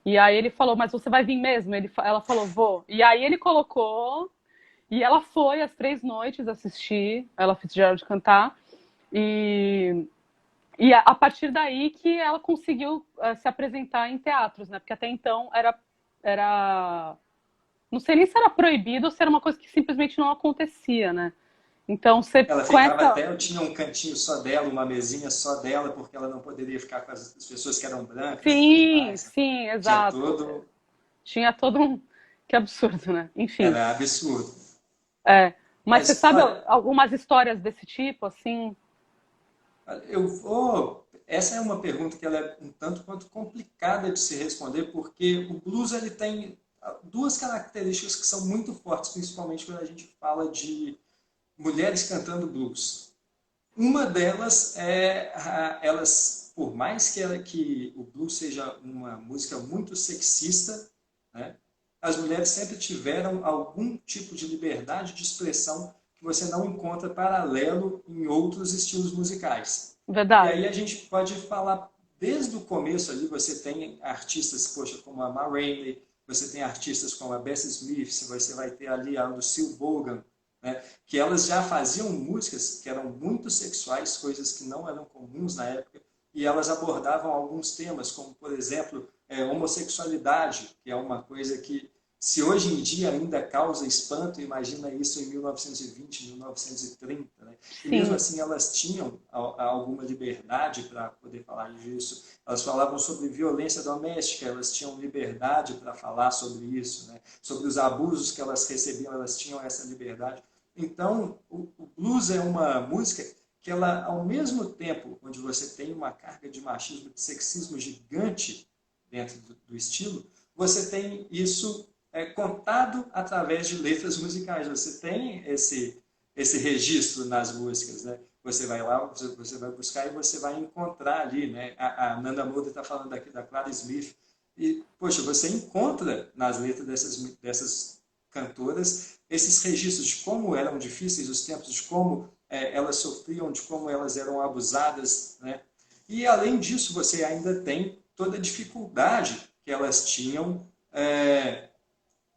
E aí ele falou: Mas você vai vir mesmo? Ela falou: Vou. E aí ele colocou, e ela foi às 3 noites assistir ela Fitzgerald cantar. E a partir daí que ela conseguiu se apresentar em teatros, né? Porque até então era. Não sei nem se era proibido ou se era uma coisa que simplesmente não acontecia, né? Então, você
Ela
com
ficava
essa.
até, eu tinha um cantinho só dela, uma mesinha só dela, porque ela não poderia ficar com as pessoas que eram brancas e tudo
Sim,
mais.
sim,
Tinha
exato.
todo,
Tinha todo um. Que absurdo, né? Enfim.
era absurdo.
Mas você
Mas,
sabe
olha,
algumas histórias desse tipo, assim?
essa é uma pergunta que ela é um tanto quanto complicada de se responder, porque o blues ele tem duas características que são muito fortes, principalmente quando a gente fala de mulheres cantando blues. Uma delas é elas, por mais que o blues seja uma música muito sexista, né, as mulheres sempre tiveram algum tipo de liberdade de expressão que você não encontra paralelo em outros estilos musicais. E aí
Verdade.
a gente pode falar desde o começo ali, você tem artistas, poxa, como a Ma Rainey, você tem artistas como a Bessie Smith, você vai ter ali a Lucille Bogan, né, que elas já faziam músicas que eram muito sexuais, coisas que não eram comuns na época, e elas abordavam alguns temas, como, por exemplo, homossexualidade, que é uma coisa que, se hoje em dia ainda causa espanto, imagina isso em 1920, 1930. Né? E mesmo
Sim.
assim elas tinham alguma liberdade para poder falar disso. Elas falavam sobre violência doméstica, elas tinham liberdade para falar sobre isso. Né? Sobre os abusos que elas recebiam, elas tinham essa liberdade. Então, o blues é uma música que ela, ao mesmo tempo onde você tem uma carga de machismo, de sexismo gigante dentro do estilo, você tem isso contado através de letras musicais. Você tem esse registro nas músicas, né? Você vai lá, você vai buscar e você vai encontrar ali, né? A Nanda Moura está falando aqui da Clara Smith. E, poxa, você encontra nas letras dessas cantoras esses registros de como eram difíceis os tempos, de como elas sofriam, de como elas eram abusadas, né? E, além disso, você ainda tem toda a dificuldade que elas tinham,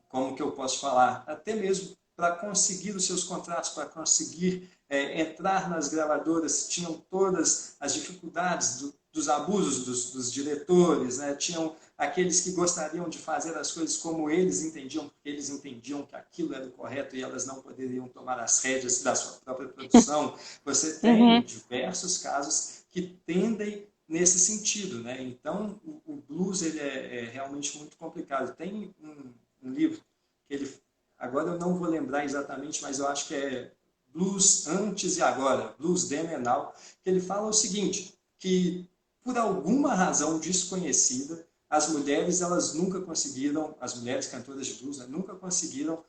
como que eu posso falar, até mesmo para conseguir os seus contratos, para conseguir entrar nas gravadoras, tinham todas as dificuldades dos abusos dos diretores, né? Tinham aqueles que gostariam de fazer as coisas como eles entendiam, porque eles entendiam que aquilo era o correto e elas não poderiam tomar as rédeas da sua própria produção. Você tem diversos casos que tendem nesse sentido, né? Então, o blues ele é realmente muito complicado. Tem um livro que ele, agora eu não vou lembrar exatamente, mas eu acho que é Blues Antes e Agora, Blues Then and Now, que ele fala o seguinte, que por alguma razão desconhecida, as mulheres elas nunca conseguiram, as mulheres cantoras de blues, né, nunca conseguiram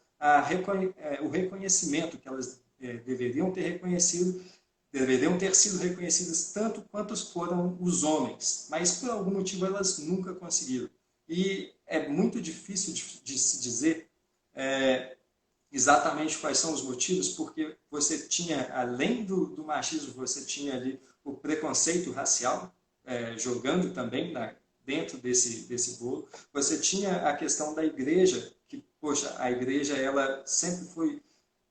o reconhecimento que elas deveriam ter reconhecido, deveriam ter sido reconhecidas tanto quanto foram os homens, mas por algum motivo elas nunca conseguiram. E é muito difícil de se dizer exatamente quais são os motivos, porque você tinha, além do machismo, você tinha ali o preconceito racial, jogando também dentro desse bolo. Você tinha a questão da igreja, que, poxa, a igreja ela sempre foi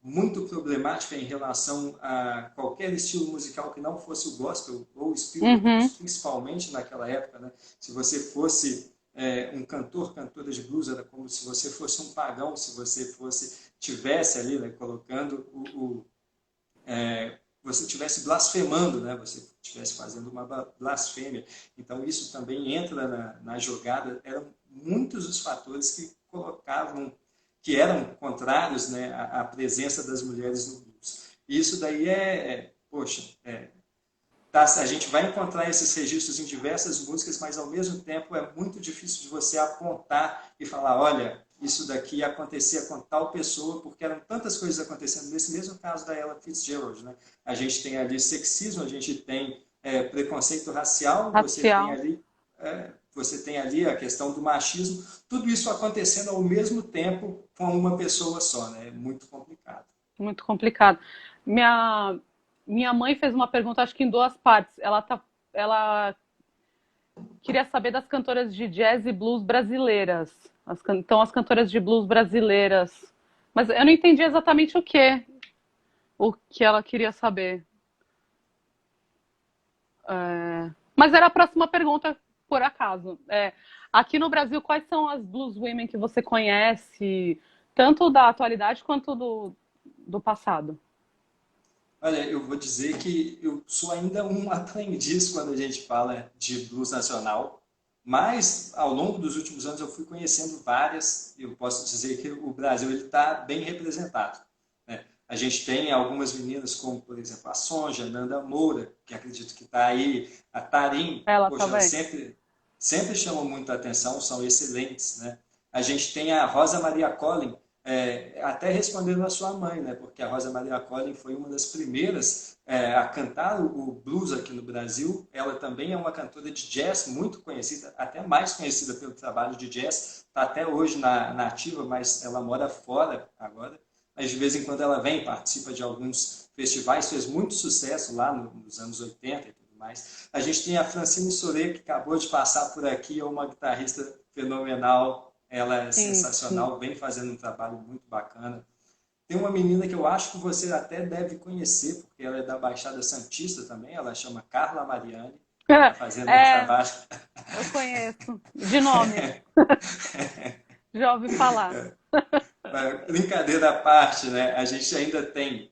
muito problemática em relação a qualquer estilo musical que não fosse o gospel ou o espírito, principalmente naquela época, né? Se você fosse um cantora de blues, era como se você fosse um pagão, se você tivesse ali, né, colocando você estivesse blasfemando, né? Você estivesse fazendo uma blasfêmia. Então, isso também entra na jogada. Eram muitos os fatores que colocavam, que eram contrários, né, à presença das mulheres no blues. E isso daí a gente vai encontrar esses registros em diversas músicas, mas ao mesmo tempo é muito difícil de você apontar e falar, olha, isso daqui acontecia com tal pessoa, porque eram tantas coisas acontecendo. Nesse mesmo caso da Ella Fitzgerald, né? A gente tem ali sexismo, a gente tem preconceito racial, você tem ali a questão do machismo, tudo isso acontecendo ao mesmo tempo com uma pessoa só, né? É muito complicado.
Muito complicado. Minha mãe fez uma pergunta, acho que em duas partes. Ela queria saber das cantoras de jazz e blues brasileiras. Então, as cantoras de blues brasileiras. Mas eu não entendi exatamente o que ela queria saber. Mas era a próxima pergunta, por acaso. Aqui no Brasil, quais são as blues women que você conhece, tanto da atualidade quanto do passado?
Olha, eu vou dizer que eu sou ainda um aprendiz quando a gente fala de blues nacional, mas ao longo dos últimos anos eu fui conhecendo várias, eu posso dizer que o Brasil está bem representado, né? A gente tem algumas meninas como, por exemplo, a Sonja, a Nanda Moura, que acredito que está aí, a Tarim,
Ela
poxa,
também.
sempre chamam muita atenção, são excelentes, né? A gente tem a Rosa Maria Collin, até respondendo a sua mãe, né? Porque a Rosa Maria Collin foi uma das primeiras a cantar o blues aqui no Brasil. Ela também é uma cantora de jazz muito conhecida, até mais conhecida pelo trabalho de jazz. Está até hoje na ativa, mas ela mora fora agora. Mas de vez em quando ela vem, participa de alguns festivais, fez muito sucesso lá nos anos 80 e tudo mais. A gente tem a Francine Soré, que acabou de passar por aqui, é uma guitarrista fenomenal. Ela é sensacional, vem fazendo um trabalho muito bacana. Tem uma menina que eu acho que você até deve conhecer, porque ela é da Baixada Santista também, ela chama Carla Mariani, está fazendo um trabalho...
Eu conheço, de nome. Já ouvi falar.
Brincadeira à parte, né? A gente ainda tem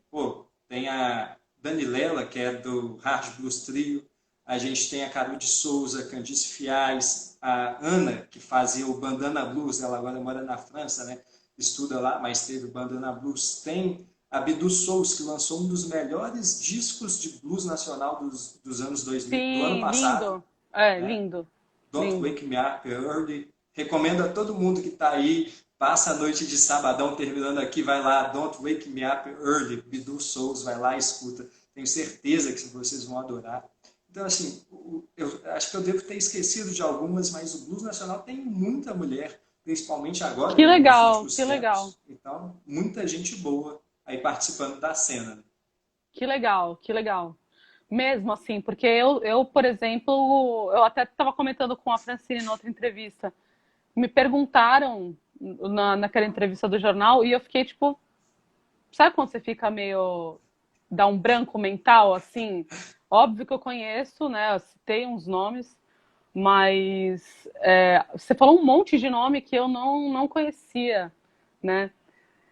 a Danilela, que é do Hard Blues Trio, a gente tem a Carol de Souza, Candice Fiais, a Ana, que fazia o Bandana Blues, ela agora mora na França, né? Estuda lá, mas teve o Bandana Blues. Tem a Bidu Souls, que lançou um dos melhores discos de blues nacional dos anos 2000, do ano
Sim,
passado,
lindo. É,
né?
lindo.
Don't
Lindo.
Wake Me Up Early. Recomendo a todo mundo que está aí, passa a noite de sabadão terminando aqui, vai lá, Don't Wake Me Up Early, Bidu Souls, vai lá e escuta. Tenho certeza que vocês vão adorar. Então, assim, eu acho que eu devo ter esquecido de algumas, mas o blues nacional tem muita mulher, principalmente agora,
Que
né, nos
legal,
últimos
que legal.
tempos. Então, muita gente boa aí participando da cena. Né?
Que legal, que legal. Mesmo assim, porque eu, por exemplo, eu até estava comentando com a Francine em outra entrevista. Me perguntaram naquela entrevista do jornal e eu fiquei tipo, sabe quando você fica meio. Dá um branco mental, assim? Óbvio que eu conheço, né? Eu citei uns nomes, mas você falou um monte de nome que eu não conhecia, né?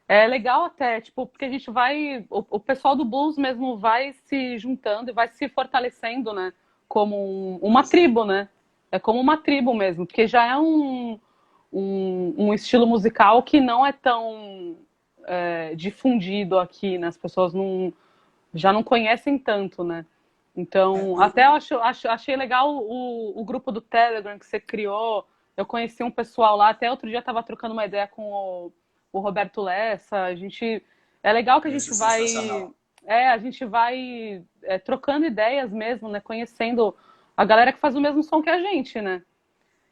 É legal até, tipo, porque a gente vai. O pessoal do blues mesmo vai se juntando e vai se fortalecendo, né? Como uma tribo,
Exato.
né? É como uma tribo mesmo, porque já é um estilo musical que não é tão difundido aqui, né? As pessoas já não conhecem tanto, né?
É,
Então, até eu achei legal o grupo do Telegram que você criou. Eu conheci um pessoal lá, até outro dia estava trocando uma ideia com o Roberto Lessa. A gente é legal que
esse é sensacional.
a gente vai trocando ideias mesmo, né? Conhecendo a galera que faz o mesmo som que a gente, né?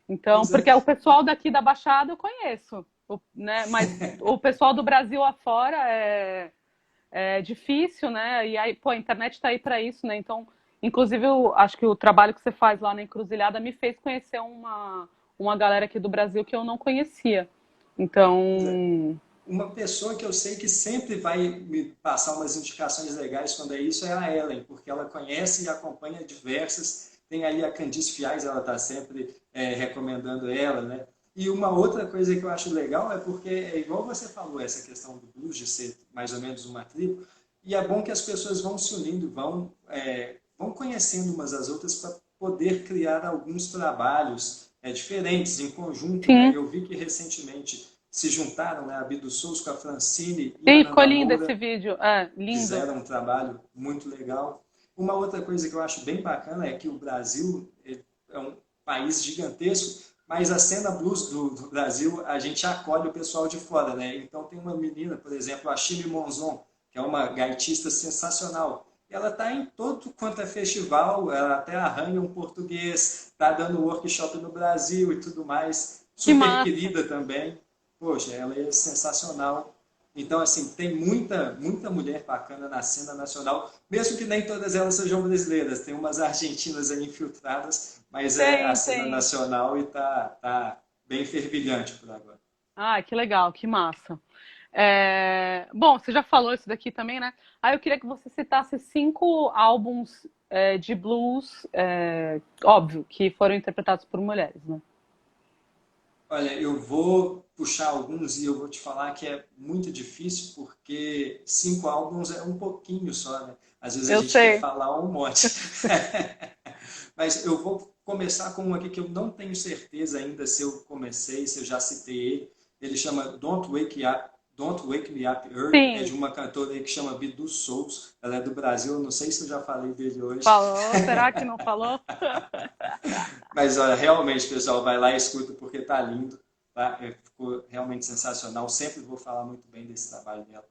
Então,
Pois é.
porque o pessoal daqui da Baixada eu conheço, né? Mas o pessoal do Brasil afora é difícil, né? E aí, pô, a internet está aí para isso, né? Então, inclusive, eu acho que o trabalho que você faz lá na Encruzilhada me fez conhecer uma galera aqui do Brasil que eu não conhecia.
Pois é.
Então,
Uma pessoa que eu sei que sempre vai me passar umas indicações legais quando é isso é a Ellen, porque ela conhece e acompanha diversas. Tem aí a Candice Fiais, ela está sempre recomendando ela, né? E uma outra coisa que eu acho legal é porque, é igual você falou, essa questão do blues, de ser mais ou menos uma tribo, e é bom que as pessoas vão se unindo, vão conhecendo umas às outras para poder criar alguns trabalhos diferentes, em conjunto, né?
sim.
Eu vi que recentemente se juntaram, né, a Bidu Souza com a Francine e a
E ficou
Nanda
lindo esse
Moura,
vídeo. É, lindo.
fizeram um trabalho muito legal. Uma outra coisa que eu acho bem bacana é que o Brasil é um país gigantesco, mas a cena blues do Brasil, a gente acolhe o pessoal de fora, né? Então tem uma menina, por exemplo, a Chime Monzon, que é uma gaitista sensacional. Ela está em todo quanto é festival, ela até arranha um português, está dando workshop no Brasil e tudo mais.
Que
Super
massa.
querida também. Poxa, ela é sensacional. Então, assim, tem muita mulher bacana na cena nacional, mesmo que nem todas elas sejam brasileiras. Tem umas argentinas aí infiltradas, mas é a
Tem,
cena
tem.
nacional e tá bem fervilhante por agora.
Ah, que legal, que massa. Bom, você já falou isso daqui também, né? Eu queria que você citasse 5 álbuns de blues, óbvio, que foram interpretados por mulheres, né?
Olha, eu vou puxar alguns e eu vou te falar que é muito difícil porque 5 álbuns é um pouquinho só, né? Às vezes a
Eu
gente quer
sei.
falar um monte. Mas eu vou começar com um aqui que eu não tenho certeza ainda se eu comecei, se eu já citei ele. Ele chama Don't Wake Me Up Early. É de
Sim,
uma cantora aí que chama Bidu Souls. Ela é do Brasil, eu não sei se eu já falei dele hoje.
falou. Será que não falou?
Mas olha, realmente, pessoal, vai lá e escuta porque tá lindo. Tá? Ficou realmente sensacional. Sempre vou falar muito bem desse trabalho dela.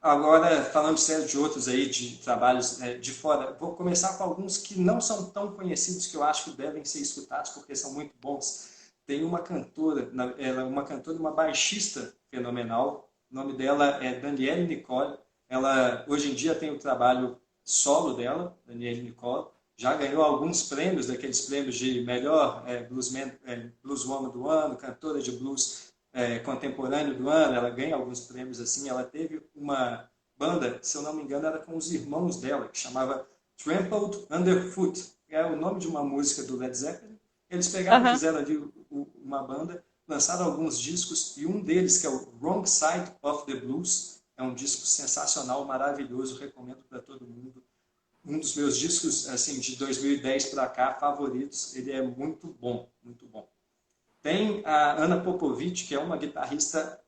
Agora, falando sério de outros aí, de trabalhos de fora, vou começar com alguns que não são tão conhecidos, que eu acho que devem ser escutados, porque são muito bons. Tem uma cantora, ela é uma cantora, uma baixista fenomenal, o nome dela é Danielle Nicole. Ela, hoje em dia, tem o trabalho solo dela, Danielle Nicole, já ganhou alguns prêmios, daqueles prêmios de melhor blueswoman do ano, cantora de blues contemporâneo do ano, ela ganha alguns prêmios assim. Ela teve uma banda, se eu não me engano, era com os irmãos dela, que chamava Trampled Underfoot, que é o nome de uma música do Led Zeppelin. Eles pegaram,
Aham.
fizeram ali uma banda, lançaram alguns discos, e um deles, que é o Wrong Side of the Blues, é um disco sensacional, maravilhoso, recomendo para todo mundo. Um dos meus discos assim de 2010 para cá favoritos, ele é muito bom, muito bom. Tem a Ana Popovic, que é uma guitarrista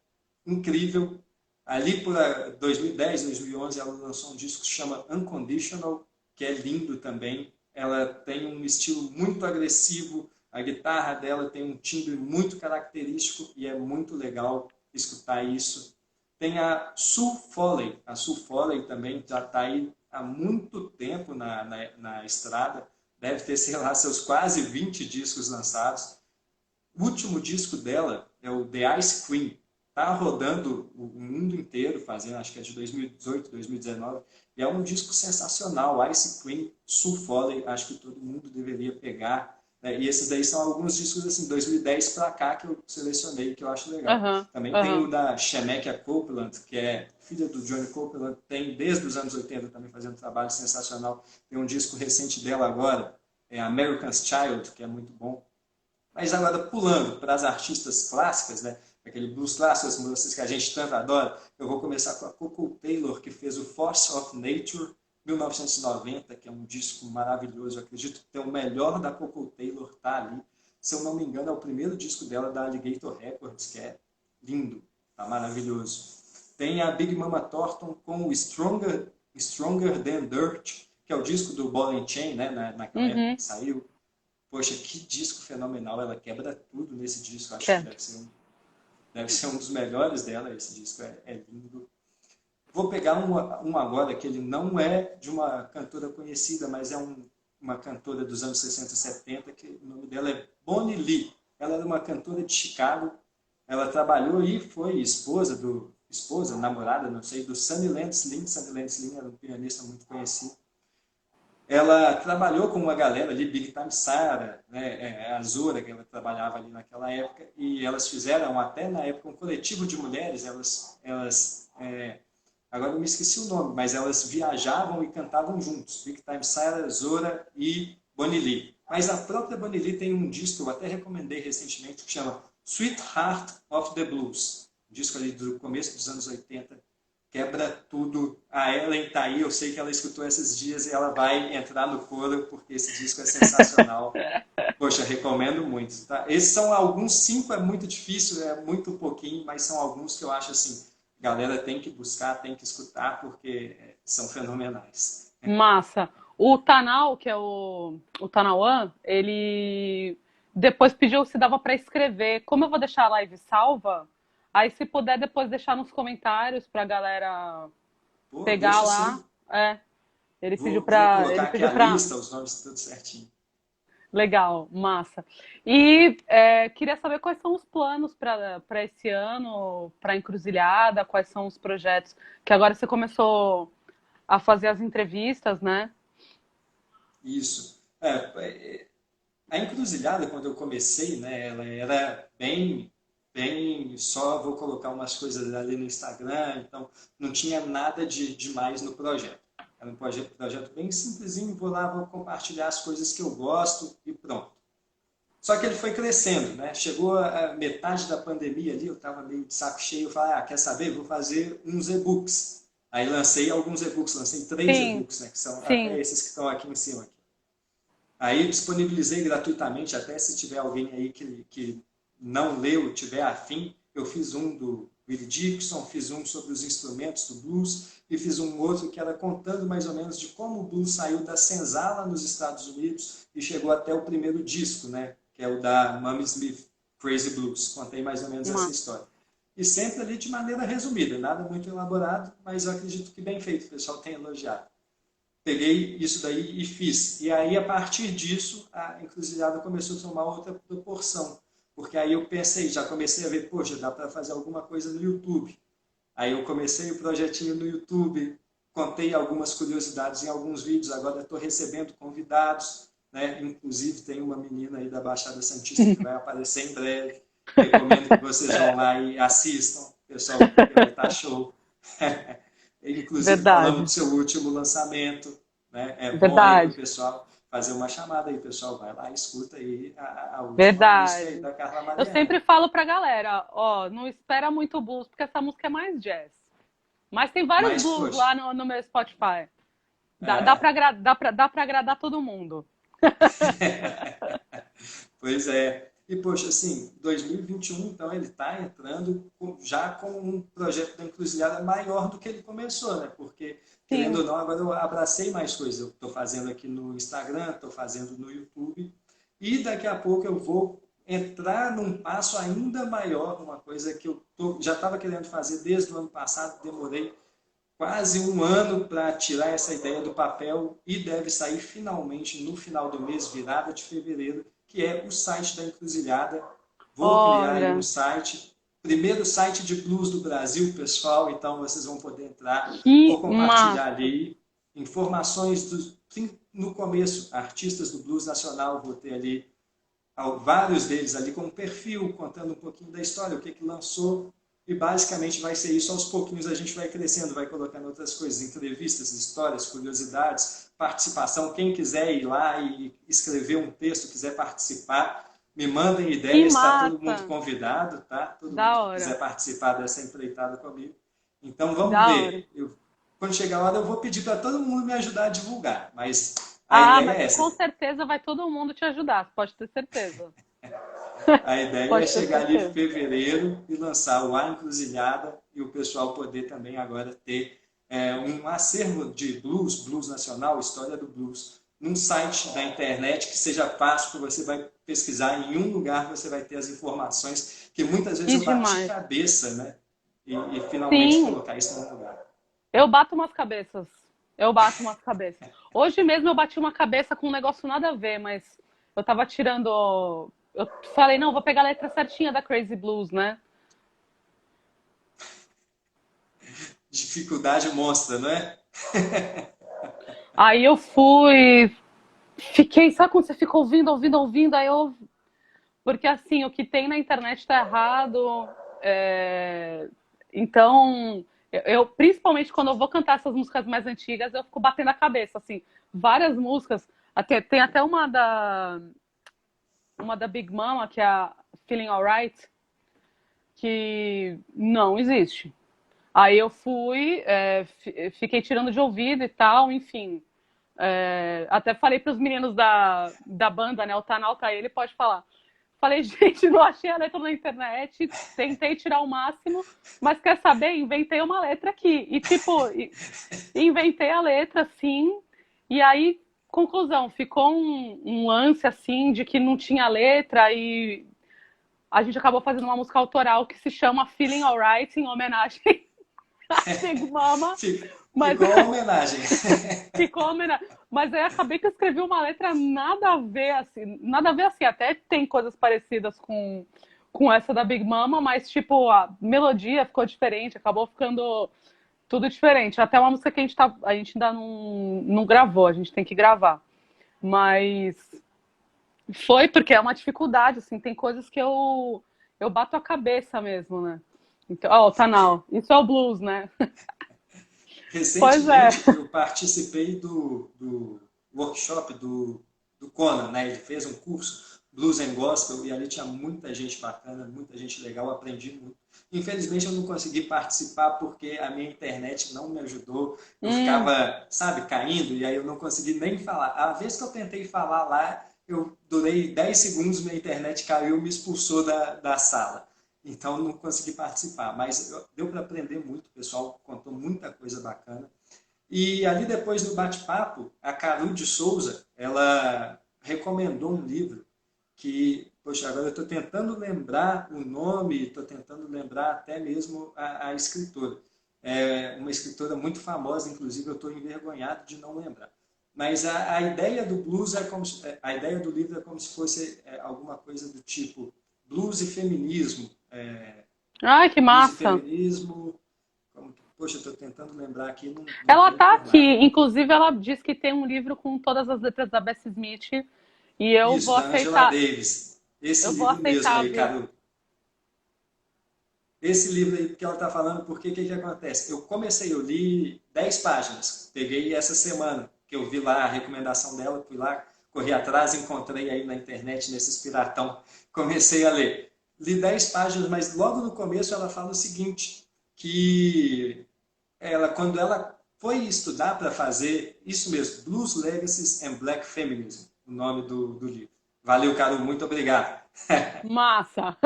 incrível. Ali por 2010, 2011, ela lançou um disco que se chama Unconditional, que é lindo também. Ela tem um estilo muito agressivo, a guitarra dela tem um timbre muito característico e é muito legal escutar isso. Tem a Sue Foley também, já está aí há muito tempo na estrada, deve ter, sei lá, seus quase 20 discos lançados. O último disco dela é o The Ice Queen. Tá rodando o mundo inteiro, fazendo, acho que é de 2018, 2019. E é um disco sensacional. Ice Queen, Sue Foley, acho que todo mundo deveria pegar. Né? E esses daí são alguns discos, assim, 2010 para cá que eu selecionei, que eu acho legal.
Aham,
Também tem o
aham.
da Shemekia Copeland, que é filha do Johnny Copeland, tem desde os anos 80 também fazendo um trabalho sensacional. Tem um disco recente dela agora, é American's Child, que é muito bom. Mas agora, pulando para as artistas clássicas, né? Aquele blues clássico, as músicas que a gente tanto adora, eu vou começar com a Coco Taylor, que fez o Force of Nature, 1990, que é um disco maravilhoso. Eu acredito que o melhor da Coco Taylor está ali. Se eu não me engano, é o primeiro disco dela da Alligator Records, que é lindo, tá maravilhoso. Tem a Big Mama Thornton com o Stronger Than Dirt, que é o disco do Ball and Chain, né, naquela época
Uhum.
que saiu. Poxa, que disco fenomenal, ela quebra tudo nesse disco, acho que
Quero.
deve ser um dos melhores dela, esse disco é lindo. Vou pegar um agora que ele não é de uma cantora conhecida, mas é uma cantora dos anos 60 e 70, que o nome dela é Bonnie Lee. Ela era uma cantora de Chicago, ela trabalhou e foi namorada, não sei, do Sonny Lance Lynn. Sonny Lance Lynn era um pianista muito conhecido. Ela trabalhou com uma galera ali, Big Time Sarah, né, a Zora, que ela trabalhava ali naquela época, e elas fizeram até na época um coletivo de mulheres, agora eu me esqueci o nome, mas elas viajavam e cantavam juntos, Big Time Sarah, Zora e Bonnie Lee. Mas a própria Bonnie Lee tem um disco, eu até recomendei recentemente, que chama Sweetheart of the Blues, um disco ali do começo dos anos 80, quebra tudo. A Ellen tá aí, eu sei que ela escutou esses dias e ela vai entrar no coro, porque esse disco é sensacional. Poxa, recomendo muito. Tá? Esses são alguns, 5 é muito difícil, é muito pouquinho, mas são alguns que eu acho assim, galera tem que buscar, tem que escutar, porque são fenomenais.
Massa. O Tanal, que é o Tanauan, ele depois pediu se dava para escrever. Como eu vou deixar a live salva, aí se puder depois deixar nos comentários pra galera
Pô,
pegar
deixa
lá.
assim,
É,
vou colocar
ele
aqui
pediu
a
pra.
lista, os nomes tudo certinho.
Legal, massa. E queria saber quais são os planos para esse ano, para Encruzilhada, quais são os projetos que agora você começou a fazer as entrevistas, né?
Isso. A encruzilhada, quando eu comecei, né, ela era bem só vou colocar umas coisas ali no Instagram, então não tinha nada de demais no projeto. Era um projeto bem simplesinho, vou lá, vou compartilhar as coisas que eu gosto e pronto. Só que ele foi crescendo, né? Chegou a metade da pandemia ali, eu estava meio de saco cheio, eu falei, quer saber? Vou fazer uns e-books. Aí lancei alguns e-books, lancei 3
Sim,
e-books, né, que são até
sim.
esses que estão aqui em cima. Aí disponibilizei gratuitamente, até se tiver alguém aí que não leu, tiver afim, eu fiz um do Willie Dixon, fiz um sobre os instrumentos do blues e fiz um outro que era contando mais ou menos de como o blues saiu da senzala nos Estados Unidos e chegou até o primeiro disco, né, que é o da Mamie Smith, Crazy Blues. Contei mais ou menos essa
Massa.
história. E sempre ali de maneira resumida, nada muito elaborado, mas eu acredito que bem feito, o pessoal tem elogiado. Peguei isso daí e fiz. E aí, a partir disso, a encruzilhada começou a tomar outra proporção. Porque aí eu pensei, já comecei a ver, poxa, dá para fazer alguma coisa no YouTube. Aí eu comecei o projetinho no YouTube, contei algumas curiosidades em alguns vídeos, agora estou recebendo convidados, né? Inclusive tem uma menina aí da Baixada Santista que vai aparecer em breve. Recomendo que vocês vão lá e assistam, pessoal, porque vai estar show. Inclusive falando do
Verdade,
seu último lançamento, né? É bom aí para o
verdade,
pessoal fazer uma chamada aí, pessoal, vai lá e escuta aí a última música aí
verdade.
da Carla
Eu
Mariana.
sempre falo pra galera, ó, não espera muito blues, porque essa música é mais jazz. Mas tem vários
Mas,
blues
poxa,
lá no meu Spotify.
é,
Dá pra agradar todo mundo.
pois é. E, poxa, assim, 2021, então, ele está entrando já com um projeto da encruzilhada maior do que ele começou, né? Porque, querendo ou
Sim.
não, agora eu abracei mais coisas. Eu estou fazendo aqui no Instagram, estou fazendo no YouTube, e daqui a pouco eu vou entrar num passo ainda maior, uma coisa que já estava querendo fazer desde o ano passado, demorei quase um ano para tirar essa ideia do papel e deve sair finalmente no final do mês, virada de fevereiro, que é o site da Encruzilhada. Vou criar aí um
Olha,
site, primeiro site de blues do Brasil, pessoal, então vocês vão poder entrar, vou
que
compartilhar
massa!
ali informações no começo, artistas do blues nacional, vou ter ali vários deles ali com um perfil, contando um pouquinho da história, o que que lançou, e basicamente vai ser isso, aos pouquinhos a gente vai crescendo, vai colocando outras coisas, entrevistas, histórias, curiosidades, participação, quem quiser ir lá e escrever um texto, quiser participar, me mandem
Que
ideias, está todo mundo
massa!
convidado, tá? Todo mundo
Da
que
hora,
quiser participar dessa empreitada comigo. Então vamos
da hora.
ver, quando chegar a hora eu vou pedir para todo mundo me ajudar a divulgar, mas a
Ah,
ideia
mas
é
com
essa.
certeza vai todo mundo te ajudar, pode ter certeza.
A ideia é
Pode ter
chegar ali em
certeza.
fevereiro e lançar o A Encruzilhada e o pessoal poder também agora ter um acervo de blues, blues nacional, história do blues, num site da internet que seja fácil, que você vai pesquisar em um lugar, você vai ter as informações, que muitas vezes
Que
eu bati
demais.
cabeça, né? E finalmente
Sim,
colocar isso num lugar.
eu bato umas cabeças. Eu bato umas cabeças. Hoje mesmo eu bati uma cabeça com um negócio nada a ver, mas eu tava tirando. Eu falei, não, vou pegar a letra certinha da Crazy Blues, né?
Dificuldade monstra, não é?
Aí eu fui, fiquei, sabe quando você fica ouvindo, ouvindo, ouvindo, aí eu. Porque assim, o que tem na internet tá errado. Então, principalmente quando eu vou cantar essas músicas mais antigas, eu fico batendo a cabeça, assim, várias músicas. Tem até uma da Big Mama, que é a Feeling Alright, que não existe. Aí eu fui, fiquei tirando de ouvido e tal, enfim. Até falei para os meninos da banda, né? O Tanal tá aí, ele pode falar. Falei, gente, não achei a letra na internet, tentei tirar o máximo, mas quer saber? Inventei uma letra aqui. E, tipo, inventei a letra, assim, e aí, conclusão, ficou um lance, assim, de que não tinha letra, e a gente acabou fazendo uma música autoral que se chama Feeling Alright, em homenagem a Big Mama, mas
Ficou uma homenagem.
ficou homenagem. Mas aí acabei que eu escrevi uma letra nada a ver assim, até tem coisas parecidas com essa da Big Mama, mas tipo, a melodia ficou diferente, acabou ficando tudo diferente. Até uma música que a gente ainda não gravou, a gente tem que gravar. Mas foi porque é uma dificuldade, assim, tem coisas que eu bato a cabeça mesmo, né? Então, ó, o Tanal, isso é o blues, né? Pois é.
Recentemente, eu participei do workshop do Conan, né? Ele fez um curso Blues and Gospel e ali tinha muita gente bacana, muita gente legal, aprendi muito. Infelizmente, eu não consegui participar porque a minha internet não me ajudou. Eu
Hum,
ficava, sabe, caindo e aí eu não consegui nem falar. A vez que eu tentei falar lá, eu durei 10 segundos, minha internet caiu e me expulsou da sala. Então não consegui participar, mas deu para aprender muito, o pessoal contou muita coisa bacana. E ali depois do bate-papo, a Caru de Souza, ela recomendou um livro que, poxa, agora eu estou tentando lembrar o nome, estou tentando lembrar até mesmo a escritora. É uma escritora muito famosa, inclusive eu estou envergonhado de não lembrar. Mas a ideia do blues é como a ideia do livro é como se fosse alguma coisa do tipo blues e feminismo,
ai, que
blues e
massa.
feminismo, poxa, estou tentando lembrar aqui, não
Ela
estou
tá aqui,
informado.
inclusive ela diz que tem um livro com todas as letras da Bessie Smith e eu
Isso,
vou
da Angela
aceitar,
Davis. Esse
eu vou
livro mesmo
aceitar,
aí,
viu?
Carol. Esse livro aí que ela está falando, porque o que acontece? Eu li 10 páginas, peguei essa semana, que eu vi lá a recomendação dela, fui lá, corri atrás, encontrei aí na internet, nesses piratão, comecei a ler. Li 10 páginas, mas logo no começo ela fala o seguinte, que quando ela foi estudar para fazer isso mesmo, Blues Legacies and Black Feminism, o nome do livro. Valeu, Caro, muito obrigado.
Massa!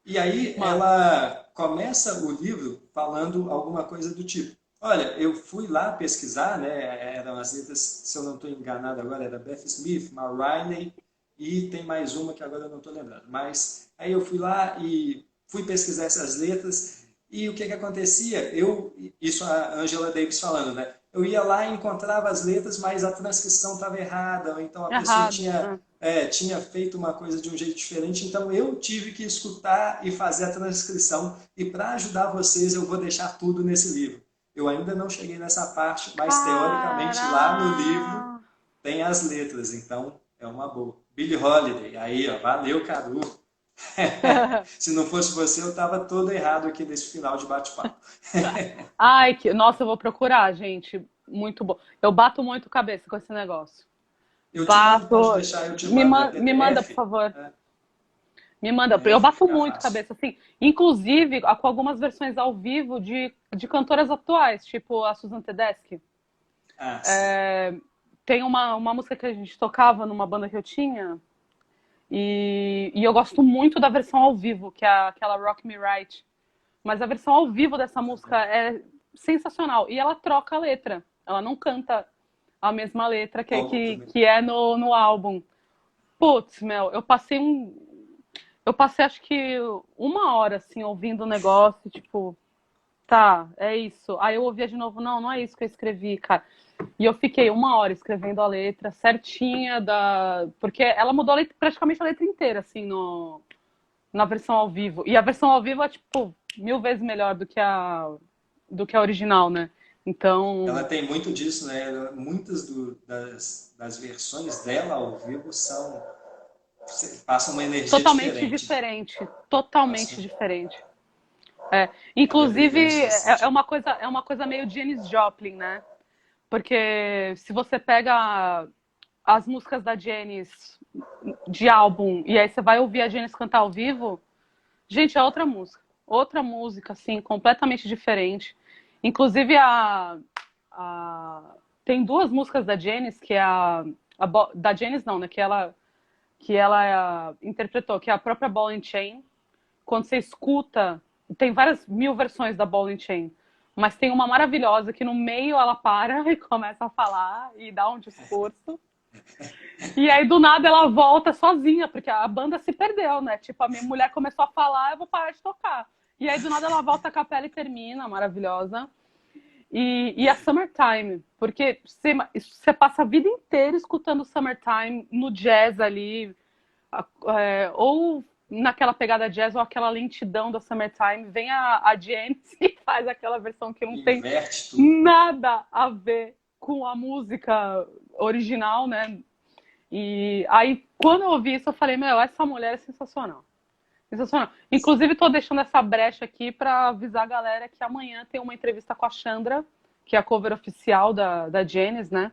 E aí
Massa.
ela começa o livro falando alguma coisa do tipo: olha, eu fui lá pesquisar, né? Eram as letras, se eu não estou enganado agora, era Beth Smith, Ma Riley e tem mais uma que agora eu não estou lembrando. Mas aí eu fui lá e fui pesquisar essas letras e o que que acontecia? Isso a Angela Davis falando, né? Eu ia lá e encontrava as letras, mas a transcrição estava errada, ou então a pessoa
Errado.
tinha tinha feito uma coisa de um jeito diferente, então eu tive que escutar e fazer a transcrição. E para ajudar vocês, eu vou deixar tudo nesse livro. Eu ainda não cheguei nessa parte, mas teoricamente lá no livro
Cara!
tem as letras, então é uma boa. Billie Holiday, aí, ó, valeu, Cadu. Se não fosse você, eu estava todo errado aqui nesse final de bate-papo.
Ai, nossa, eu vou procurar, gente. Muito bom. Eu bato muito cabeça com esse negócio.
Eu te mando, pode
Bato.
deixar, eu te mando, é
Me manda, por
PDF,
favor.
né?
Me manda. Eu
PDF
bato
fica
muito
fácil.
cabeça, assim. Inclusive com algumas versões ao vivo de cantoras atuais, tipo a Susan Tedeschi.
Ah, sim.
Tem uma música que a gente tocava numa banda que eu tinha, e eu gosto muito da versão ao vivo, que é aquela Rock Me Right. Mas a versão ao vivo dessa música é sensacional. E ela troca a letra. Ela não canta a mesma letra
Óbvio, né?
que é no álbum. Putz, Mel, eu passei acho que uma hora assim ouvindo o negócio, tipo, tá, é isso. Aí eu ouvia de novo, não, não é isso que eu escrevi, cara. E eu fiquei uma hora escrevendo a letra certinha da. Porque ela mudou praticamente a letra inteira, assim, na versão ao vivo. E a versão ao vivo é, tipo, mil vezes melhor do que a original, né?
Ela
Então,
tem muito disso, né? Muitas das versões dela ao vivo passam uma energia
totalmente
diferente.
diferente. Totalmente
Passa,
diferente.
ela é
Inclusive,
brilhante nesse sentido.
é uma coisa meio Janis Joplin, né? Porque se você pega as músicas da Janis de álbum e aí você vai ouvir a Janis cantar ao vivo, gente, é outra música. Outra música, assim, completamente diferente. Inclusive, tem duas músicas da Janis, que é da Janis não, né? Que ela interpretou, que é a própria Ball and Chain. Quando você escuta, tem várias mil versões da Ball and Chain, mas tem uma maravilhosa que no meio ela para e começa a falar e dá um discurso. E aí do nada ela volta sozinha, porque a banda se perdeu, né? Tipo, a minha mulher começou a falar, eu vou parar de tocar. E aí do nada ela volta a capela e termina, maravilhosa. E a Summertime, porque você passa a vida inteira escutando Summertime no jazz ali, ou naquela pegada jazz, ou aquela lentidão da Summertime, vem a Janis e faz aquela versão que não tem
Inverte tudo.
nada a ver com a música original, né? E aí, quando eu ouvi isso, eu falei, meu, essa mulher é sensacional. Sensacional. Inclusive, estou deixando essa brecha aqui para avisar a galera que amanhã tem uma entrevista com a Chandra, que é a cover oficial da Janis, né?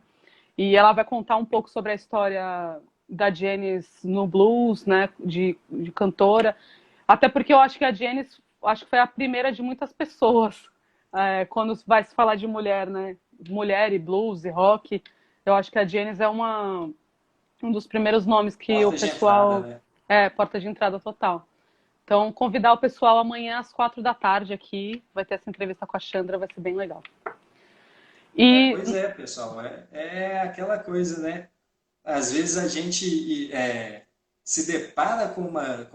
E ela vai contar um pouco sobre a história da Janis no blues, né? De cantora. Até porque eu acho que a Janis, acho que foi a primeira de muitas pessoas quando vai se falar de mulher, né? Mulher e blues e rock. Eu acho que a Janis é um dos primeiros nomes que o
Porta de entrada,
pessoal.
né?
É, porta de entrada total. Então, convidar o pessoal amanhã às 4 da tarde aqui. Vai ter essa entrevista com a Chandra, vai ser bem legal. E.
Pois é, pessoal. É aquela coisa, né? Às vezes a gente se depara com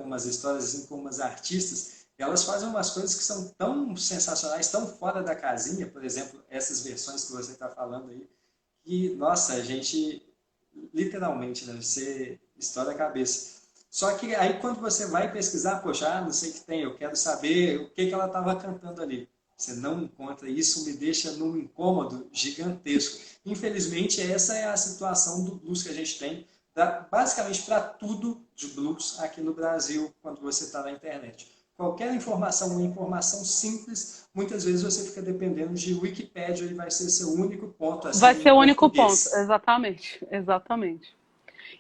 umas histórias, assim, com umas artistas, e elas fazem umas coisas que são tão sensacionais, tão fora da casinha, por exemplo, essas versões que você está falando aí, que, nossa, a gente literalmente, né, você estoura a cabeça. Só que aí quando você vai pesquisar, poxa, não sei o que tem, eu quero saber o que ela estava cantando ali. Você não encontra isso, me deixa num incômodo gigantesco. Infelizmente, essa é a situação do blues que a gente tem, basicamente para tudo de blues aqui no Brasil, quando você está na internet. Qualquer informação, uma informação simples, muitas vezes você fica dependendo de Wikipédia e vai ser seu único ponto,
Vai
assim,
ser
em
o único ponto,
português.
exatamente, exatamente.
Isso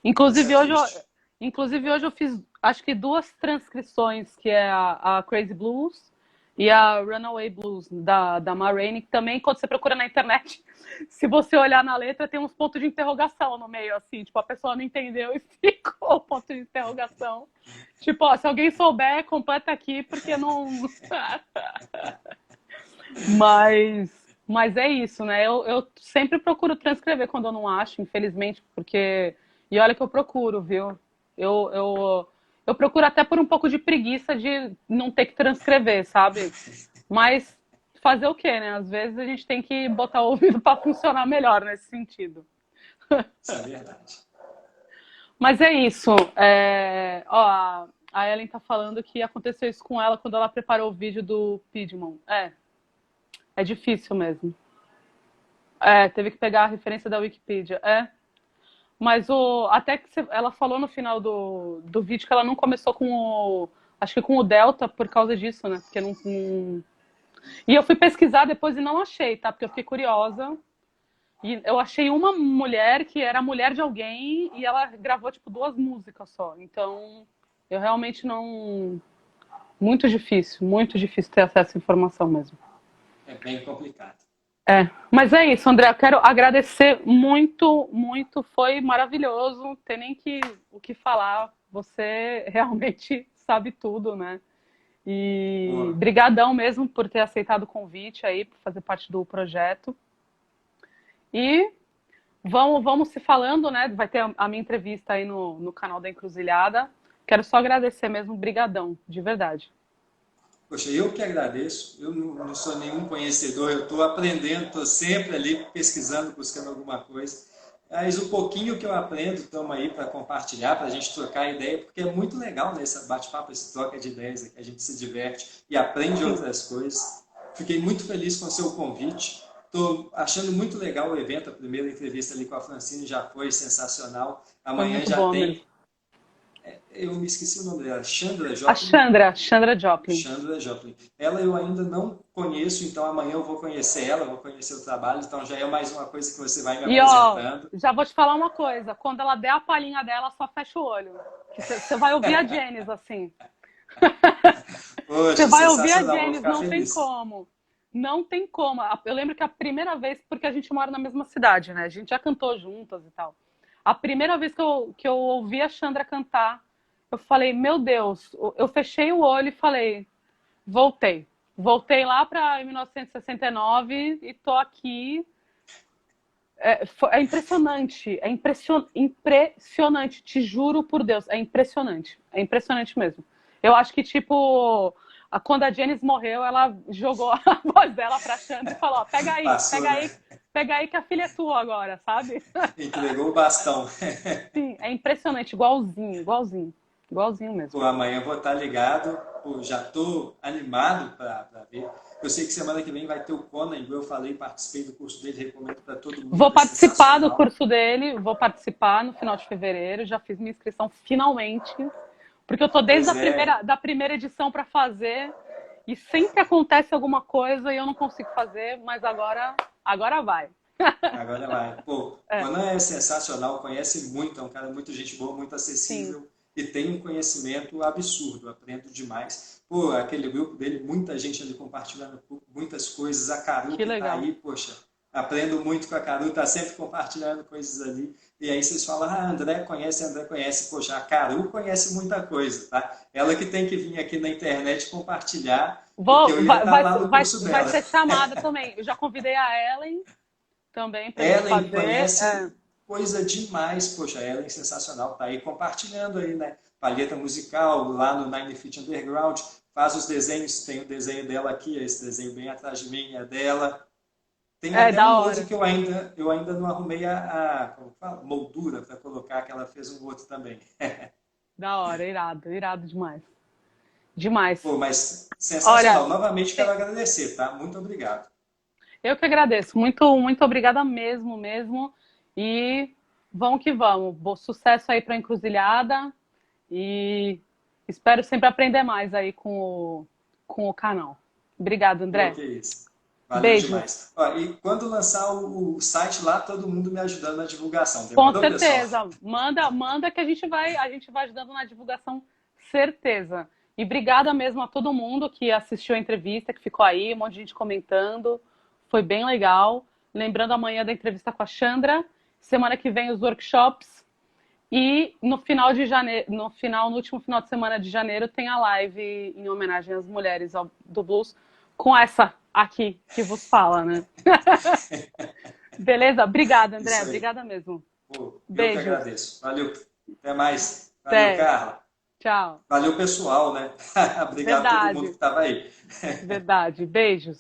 é
Inclusive hoje,
triste.
inclusive hoje eu fiz, acho que duas transcrições, que é a Crazy Blues E a Runaway Blues, da Ma Rainey, que também, quando você procura na internet, se você olhar na letra, tem uns pontos de interrogação no meio, assim. Tipo, a pessoa não entendeu e ficou o ponto de interrogação. Tipo, ó, se alguém souber, completa aqui, porque não... Mas é isso, né? Eu sempre procuro transcrever quando eu não acho, infelizmente, porque... E olha que eu procuro, viu? Eu procuro até por um pouco de preguiça de não ter que transcrever, sabe? Mas fazer o quê, né? Às vezes a gente tem que botar o ouvido para funcionar melhor nesse sentido.
Isso é verdade.
Mas é isso. Ó, a Ellen tá falando que aconteceu isso com ela quando ela preparou o vídeo do Piedmont. É difícil mesmo. Teve que pegar a referência da Wikipedia. Mas até que ela falou no final do vídeo que ela não começou com acho que com o Delta por causa disso, né? Porque não... E eu fui pesquisar depois e não achei, tá? Porque eu fiquei curiosa. E eu achei uma mulher que era mulher de alguém e ela gravou, tipo, 2 músicas só. Então, eu realmente não... muito difícil ter acesso à informação mesmo.
É bem complicado.
Mas é isso, André. Eu quero agradecer muito, muito. Foi maravilhoso. Não tem nem o que falar. Você realmente sabe tudo, né? E
Boa.
brigadão mesmo por ter aceitado o convite aí, por fazer parte do projeto. E vamos se falando, né? Vai ter a minha entrevista aí no canal da Encruzilhada. Quero só agradecer mesmo. Brigadão, de verdade.
Poxa, eu que agradeço. Eu não sou nenhum conhecedor, eu estou aprendendo, estou sempre ali pesquisando, buscando alguma coisa. Mas o pouquinho que eu aprendo, estamos aí para compartilhar, para a gente trocar ideia, porque é muito legal nesse bate-papo, esse troca de ideias, que a gente se diverte e aprende
Sim.
outras coisas. Fiquei muito feliz com o seu convite. Estou achando muito legal o evento, a primeira entrevista ali com a Francine já foi sensacional.
Foi
Amanhã
muito
já
boa mesmo.
tem, eu me esqueci o nome dela, Chandra
A
Joplin.
Chandra Joplin.
Chandra Joplin. Ela eu ainda não conheço, então amanhã eu vou conhecer ela, vou conhecer o trabalho, então já é mais uma coisa que você vai me
E ó,
apresentando.
já vou te falar uma coisa, quando ela der a palhinha dela, só fecha o olho. Você vai ouvir a Janis assim. Você
Poxa,
vai ouvir a
sensacional, vou
Janis,
ficar
não tem
feliz.
como. Não tem como. Eu lembro que a primeira vez, porque a gente mora na mesma cidade, né? A gente já cantou juntas e tal. A primeira vez que eu ouvi a Chandra cantar, eu falei, meu Deus, eu fechei o olho e falei, voltei. Voltei lá para 1969 e tô aqui. É impressionante, impressionante, te juro por Deus, é impressionante mesmo. Eu acho que, tipo, quando a Janis morreu, ela jogou a voz dela pra Xandra e falou, ó,
Passou, né?
pega aí que a filha é tua agora, sabe?
Entregou o bastão.
Sim, é impressionante, igualzinho mesmo.
Pô, amanhã eu vou estar ligado, pô, já estou animado para ver. Eu sei que semana que vem vai ter o Conan, igual eu falei, participei do curso dele, recomendo para todo
Vou
mundo, é
participar do
sensacional.
curso dele, vou participar no final de fevereiro, já fiz minha inscrição finalmente. Porque eu tô desde
Pois é,
da primeira edição para fazer e sempre acontece alguma coisa e eu não consigo fazer, mas agora vai.
agora vai. Pô,
É,
Conan é sensacional, conhece muito, é um cara muito gente boa, muito
sim,
acessível e tem um conhecimento absurdo, aprendo demais. Pô, aquele grupo dele, muita gente ali compartilhando muitas coisas, a Caru
que
que tá
legal.
aí, poxa, aprendo muito com a Caru, tá sempre compartilhando coisas ali. E aí vocês falam, ah, André conhece. Poxa, a Caru conhece muita coisa, tá? Ela que tem que vir aqui na internet compartilhar, porque
Vou,
eu ia estar lá no curso
vai
dela.
ser chamada também. Eu já convidei a Ellen também pra gente
Ellen
fazer.
conhece coisa demais. Poxa, a Ellen é sensacional. Tá aí compartilhando aí, né? Palheta musical lá no Nine Feet Underground. Faz os desenhos. Tem o desenho dela aqui, esse desenho bem atrás de mim é dela. Tem até
Da
um outro
hora.
que eu ainda não arrumei como fala? Moldura para colocar, que ela fez um outro também.
Da hora, irado demais. Demais.
Pô, mas
Olha,
sensacional. Novamente quero agradecer, tá? Muito obrigado.
eu que agradeço. Muito obrigada mesmo. E vamos que vamos. Sucesso aí para a Encruzilhada. E espero sempre aprender mais aí com o canal. Obrigado,
Pô,
André.
que isso. Valeu
Beijos.
demais. Ó, e quando lançar o site lá, todo mundo me ajudando na divulgação.
Com
Demorou, pessoal?
certeza. Manda que a gente vai ajudando na divulgação, certeza. E obrigada mesmo a todo mundo que assistiu a entrevista, que ficou aí, um monte de gente comentando. Foi bem legal. Lembrando amanhã da entrevista com a Chandra. Semana que vem os workshops. E no final de janeiro, no último final de semana de janeiro, tem a live em homenagem às mulheres do blues, com essa aqui que vos fala, né? Beleza? Obrigada, André.
Isso aí.
Obrigada mesmo.
Pô, eu que
Beijos.
agradeço. Valeu. Até mais. Valeu,
Até.
Carla.
Tchau.
Valeu, pessoal, né? Obrigado a todo mundo que
Verdade.
estava aí.
Verdade. Beijos.